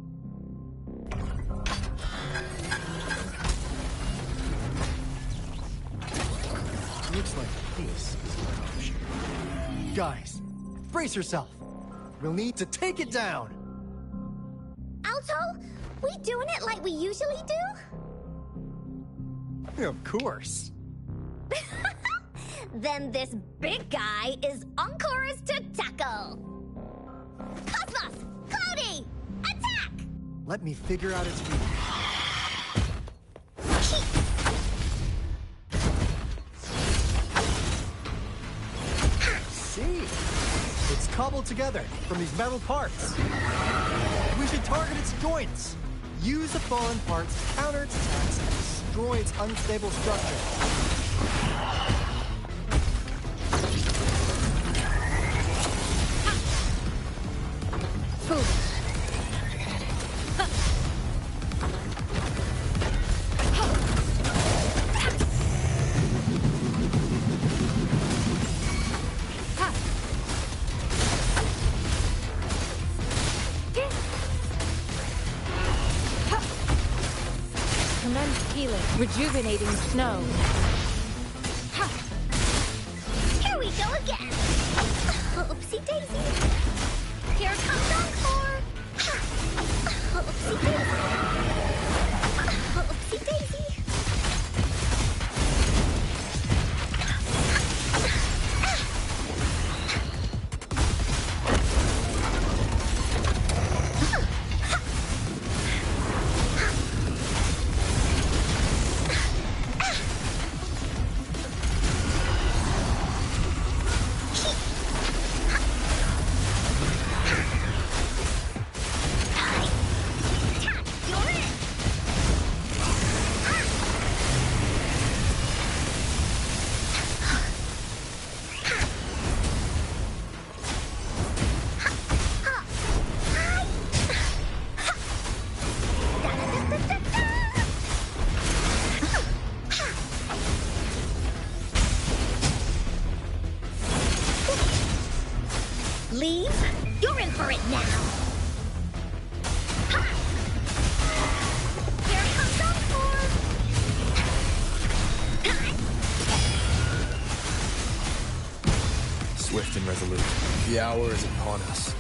Looks like peace is an option. Guys, brace yourself. We'll need to take it down. Alto, we doing it like we usually do? Of course. Then this big guy is Encore's to tackle. Cosmos! Cloudy! Attack! Let me figure out its weakness. See? It's cobbled together from these metal parts. We should target its joints. Use the fallen parts to counter its attacks and destroy its unstable structure. Commence healing. Rejuvenating snow. Here we go again. Oopsie daisy. Here comes Encore. Oopsie daisy. Oopsie daisy. Leave? You're in for it now! Ha! Here comes Encore! Swift and resolute. The hour is upon us.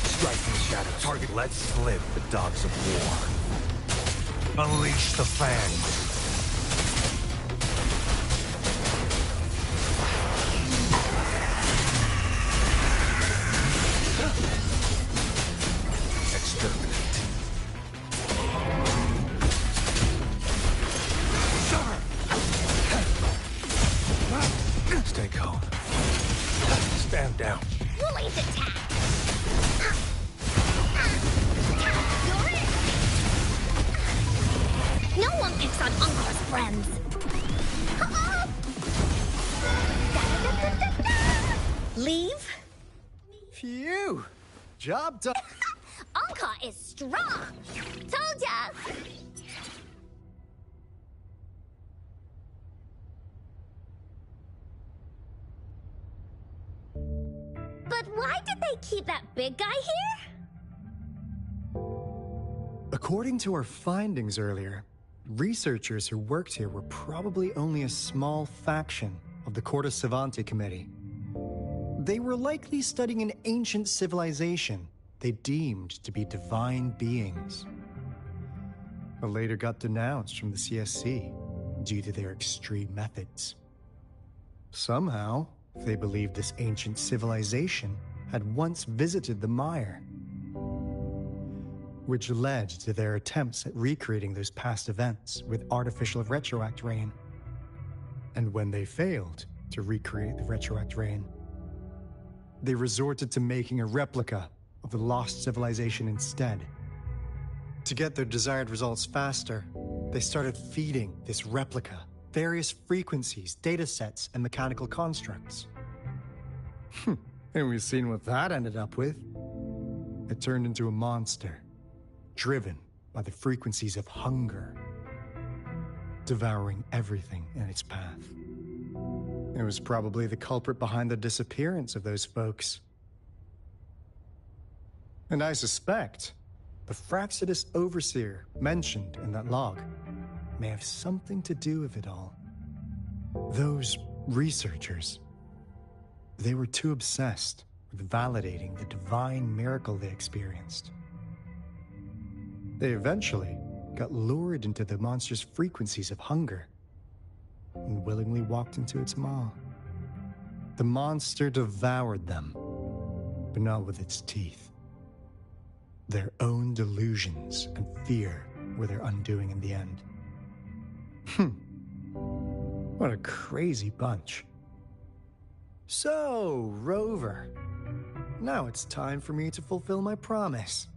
Strike in the shadows. Target. Let's live the dogs of war. Unleash the fangs. Stay calm. Stand down. Woolly's attack! You're it! No one picks on Encore's friends! Leave? Phew! Job done. Encore is strong! Told ya! But why did they keep that big guy here? According to our findings earlier, researchers who worked here were probably only a small faction of the Corte Savante Committee. They were likely studying an ancient civilization they deemed to be divine beings, but later got denounced from the CSC due to their extreme methods. Somehow, they believed this ancient civilization had once visited the mire, which led to their attempts at recreating those past events with artificial retroact rain. And when they failed to recreate the retroact rain, they resorted to making a replica of the lost civilization instead. To get their desired results faster, they started feeding this replica various frequencies, data sets, and mechanical constructs. And we've seen what that ended up with. It turned into a monster, driven by the frequencies of hunger, devouring everything in its path. It was probably the culprit behind the disappearance of those folks. And I suspect the Fraxidus Overseer mentioned in that log may have something to do with it all. Those researchers, they were too obsessed with validating the divine miracle they experienced. They eventually got lured into the monster's frequencies of hunger and willingly walked into its maw. The monster devoured them, but not with its teeth. Their own delusions and fear were their undoing in the end. What a crazy bunch. So, Rover, now it's time for me to fulfill my promise.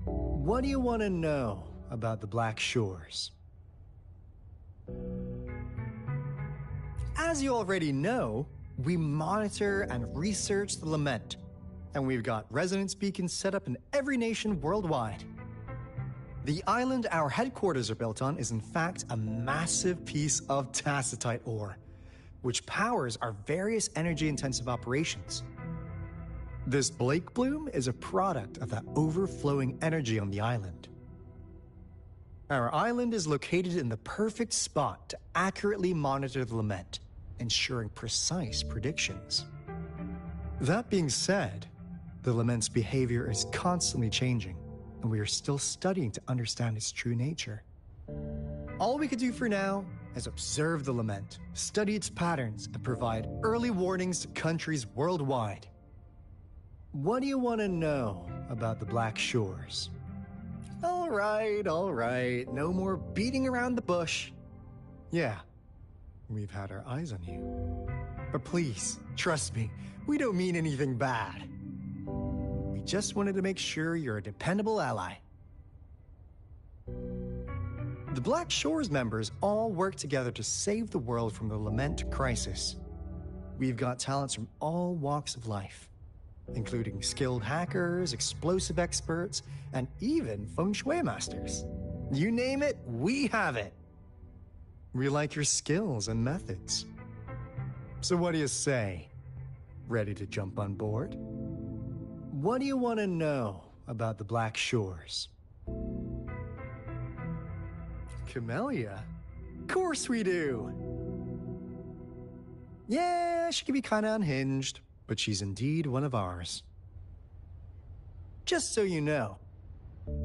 What do you want to know about the Black Shores? As you already know, we monitor and research the Lament, and we've got resonance beacons set up in every nation worldwide. The island our headquarters are built on is in fact a massive piece of tacitite ore, which powers our various energy-intensive operations. This Blake Bloom is a product of that overflowing energy on the island. Our island is located in the perfect spot to accurately monitor the Lament, ensuring precise predictions. That being said, the Lament's behavior is constantly changing, and we are still studying to understand its true nature. All we can do for now is observe the Lament, study its patterns, and provide early warnings to countries worldwide. What do you want to know about the Black Shores? All right, no more beating around the bush. Yeah, we've had our eyes on you. But please, trust me, we don't mean anything bad. We just wanted to make sure you're a dependable ally. The Black Shores members all work together to save the world from the Lament crisis. We've got talents from all walks of life, including skilled hackers, explosive experts, and even feng shui masters. You name it, we have it. We like your skills and methods. So what do you say? Ready to jump on board? What do you want to know about the Black Shores? Camellia? Of course we do! Yeah, she can be kinda unhinged, but she's indeed one of ours. Just so you know,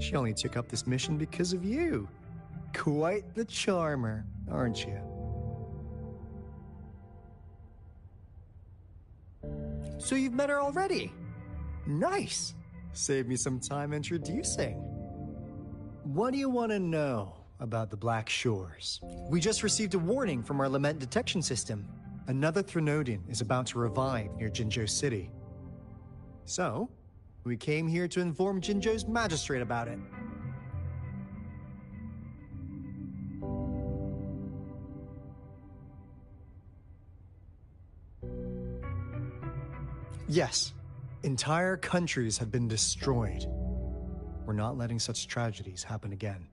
she only took up this mission because of you. Quite the charmer, aren't you? So you've met her already? Nice! Save me some time introducing. What do you want to know about the Black Shores? We just received a warning from our Lament detection system. Another Threnodian is about to revive near Jinzhou City. So, we came here to inform Jinzhou's magistrate about it. Yes, entire countries have been destroyed. We're not letting such tragedies happen again.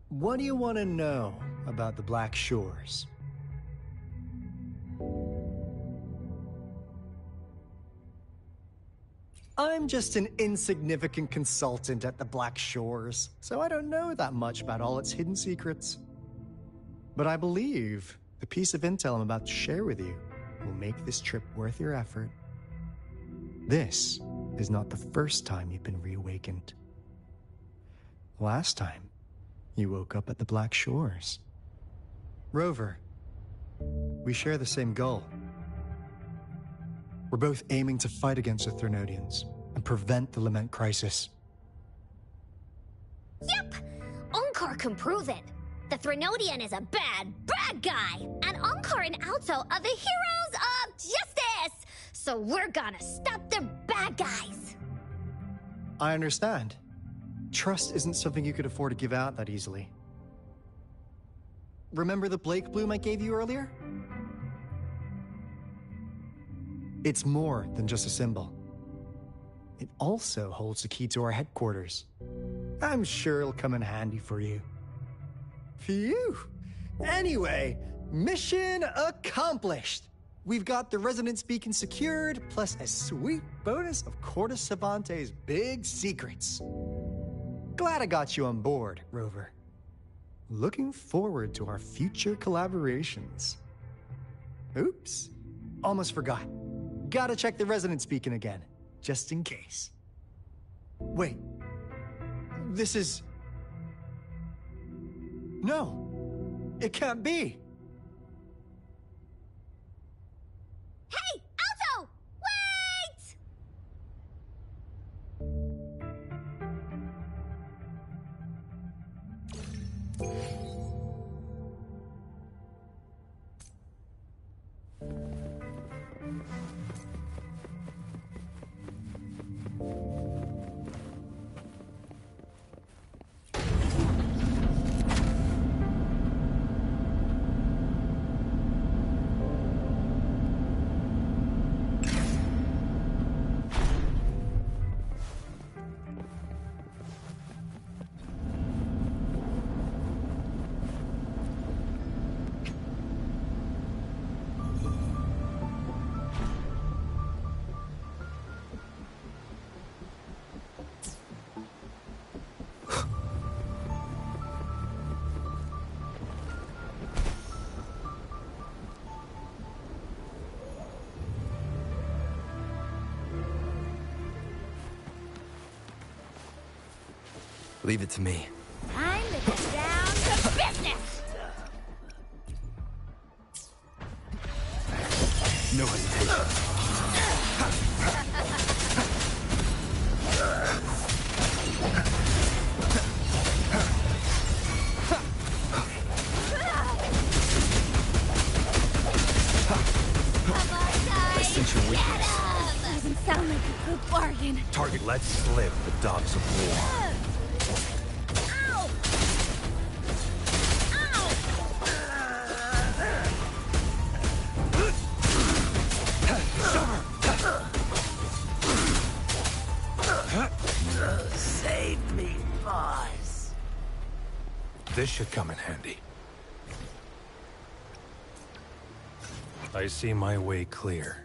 What do you want to know about the Black Shores? I'm just an insignificant consultant at the Black Shores, so I don't know that much about all its hidden secrets. But I believe the piece of intel I'm about to share with you will make this trip worth your effort. This is not the first time you've been reawakened. Last time, you woke up at the Black Shores. Rover, we share the same goal. We're both aiming to fight against the Threnodians and prevent the Lament crisis. Yep! Onkar can prove it. The Threnodian is a bad, bad guy, and Onkar and Alto are the heroes of justice! So we're gonna stop the bad guys! I understand. Trust isn't something you could afford to give out that easily. Remember the Blake Bloom I gave you earlier? It's more than just a symbol. It also holds the key to our headquarters. I'm sure it'll come in handy for you. Phew! Anyway, mission accomplished! We've got the resonance beacon secured, plus a sweet bonus of Cortus Savante's big secrets. Glad I got you on board, Rover. Looking forward to our future collaborations. Oops, almost forgot. Gotta check the resonance beacon again, just in case. Wait, this is... No, it can't be. Hey, Alto! Wait! Leave it to me. Time to get down to business! No hesitation. I sense your weakness. Doesn't sound like a good bargain. Target, let's slip the dogs of war. Ow! Save me, boss. This should come in handy. I see my way clear.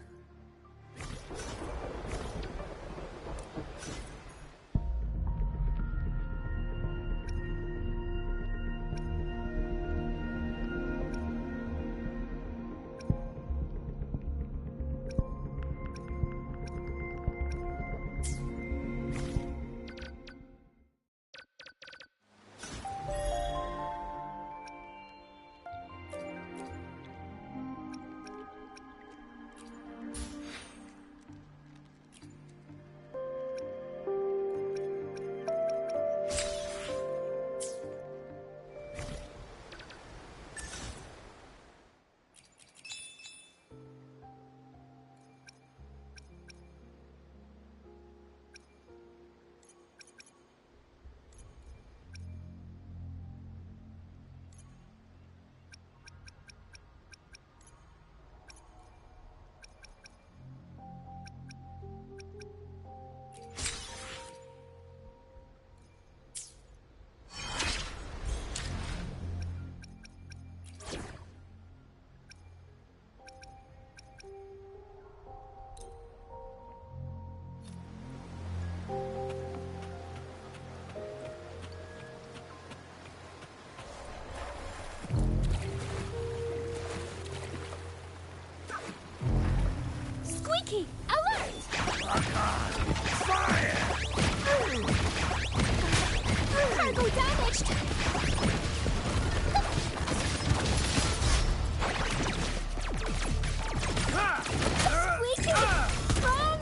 Squeaky! Alert! Fire! Cargo damaged! Squeaky! Run!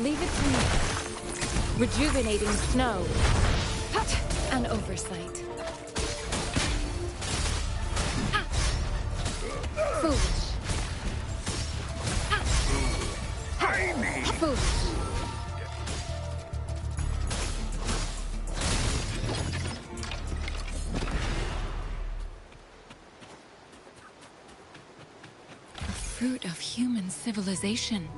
Leave it to me. Rejuvenating snow. Hut! An oversight. Foolish. Foolish. fruit of human civilization.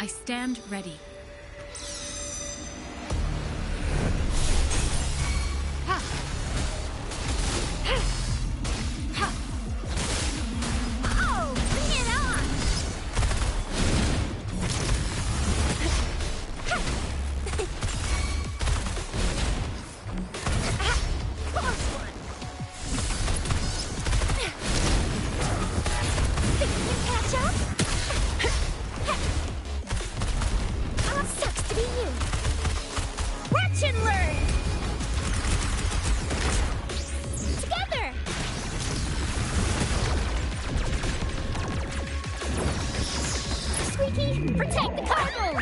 I stand ready. Protect the cargo!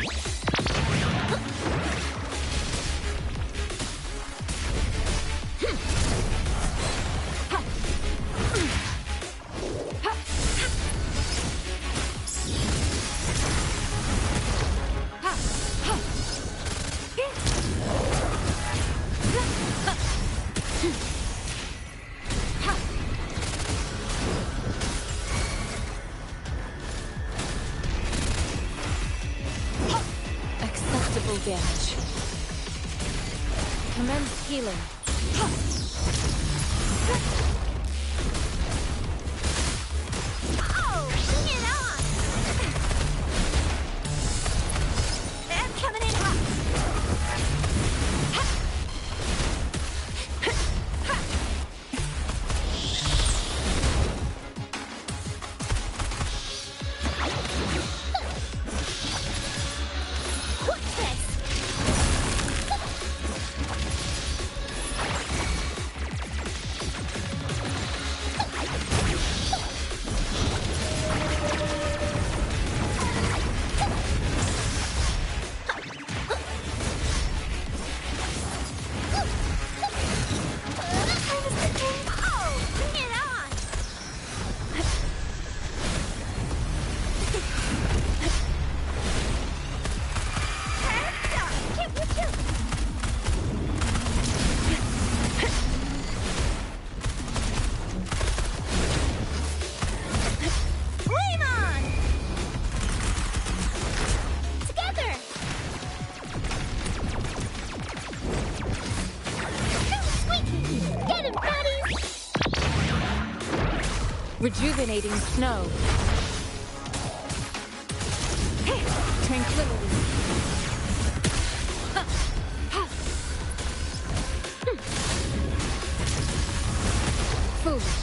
Damage. Commence healing. Oh, bring it on! I'm coming in hot. Rejuvenating snow. Tranquility. Foolish.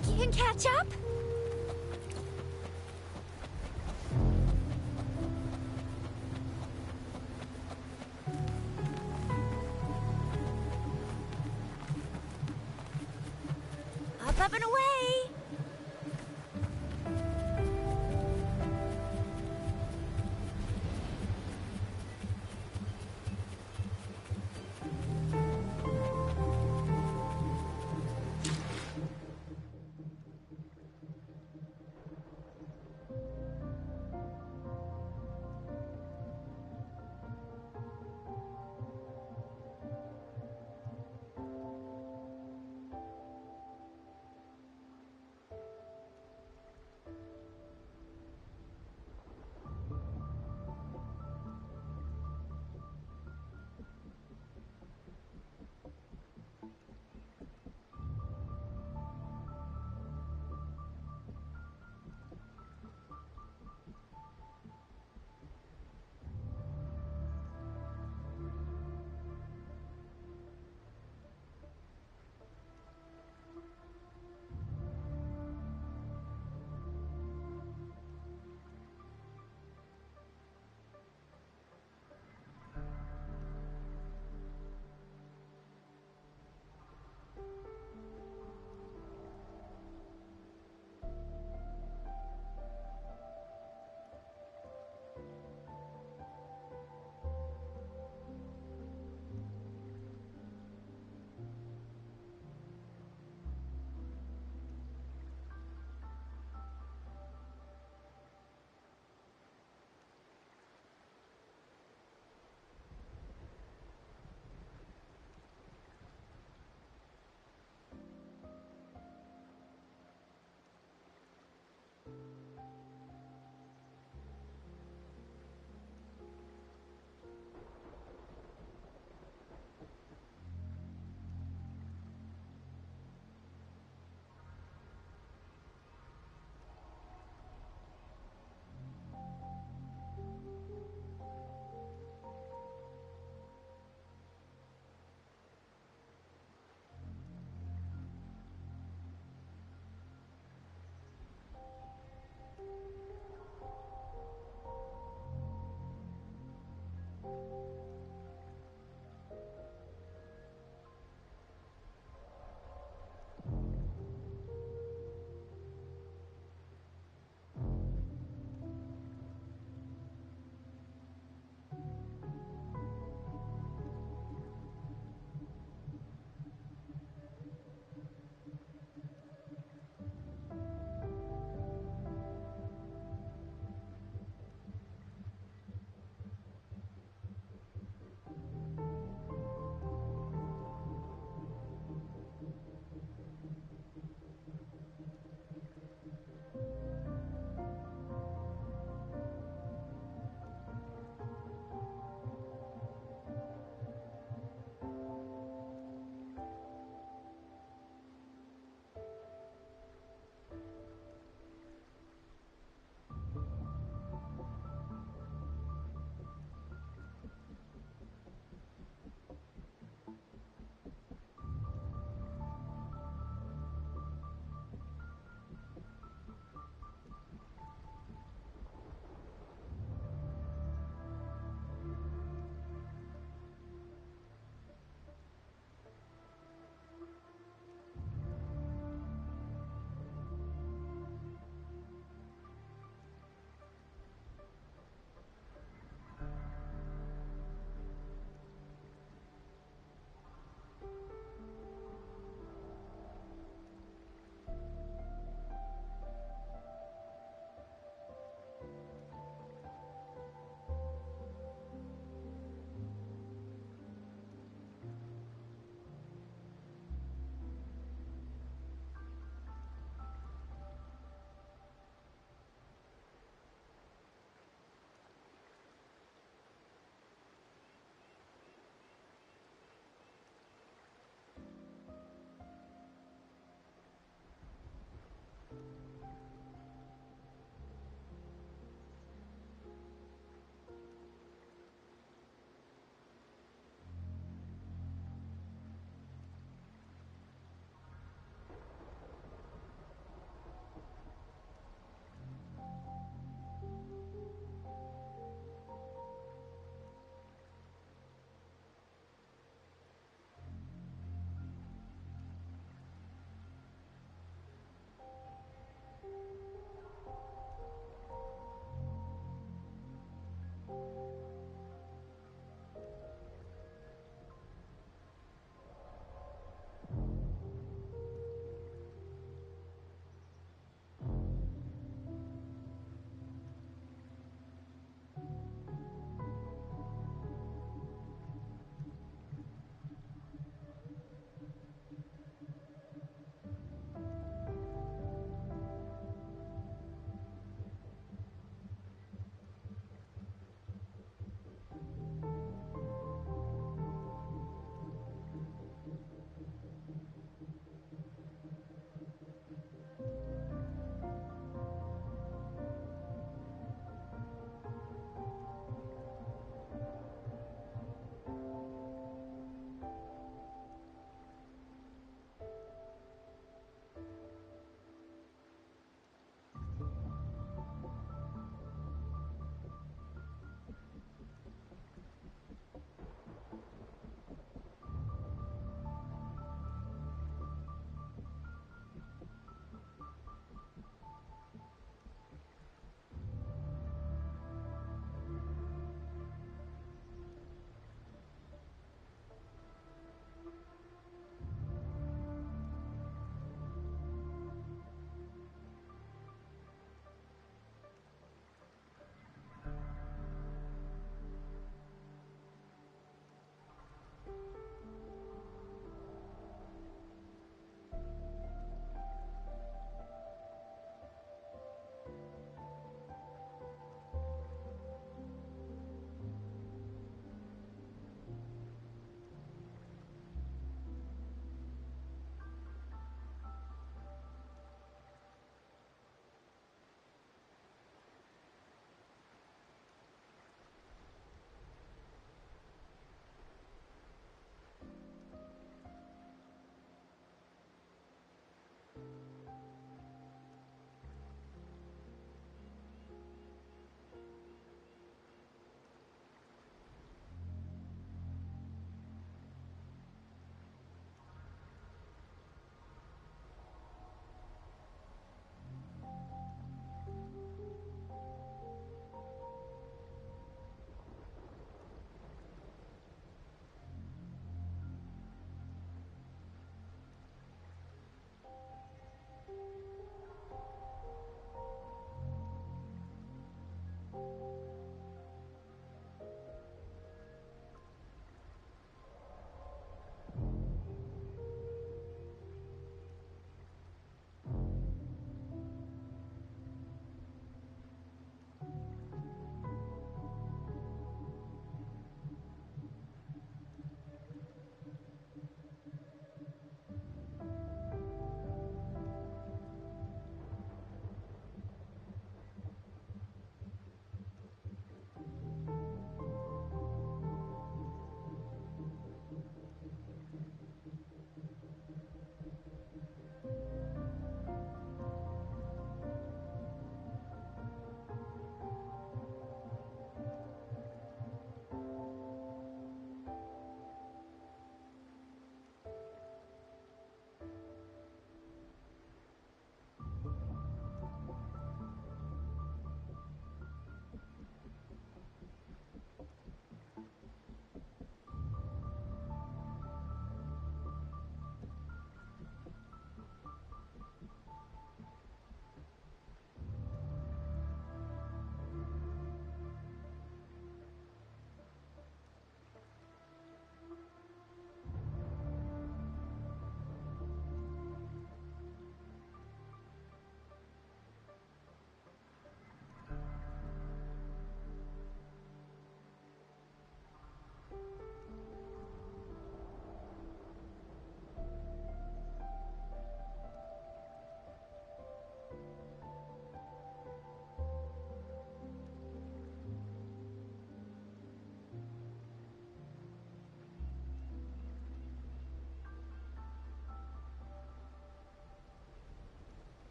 Think you can catch up? Up and away!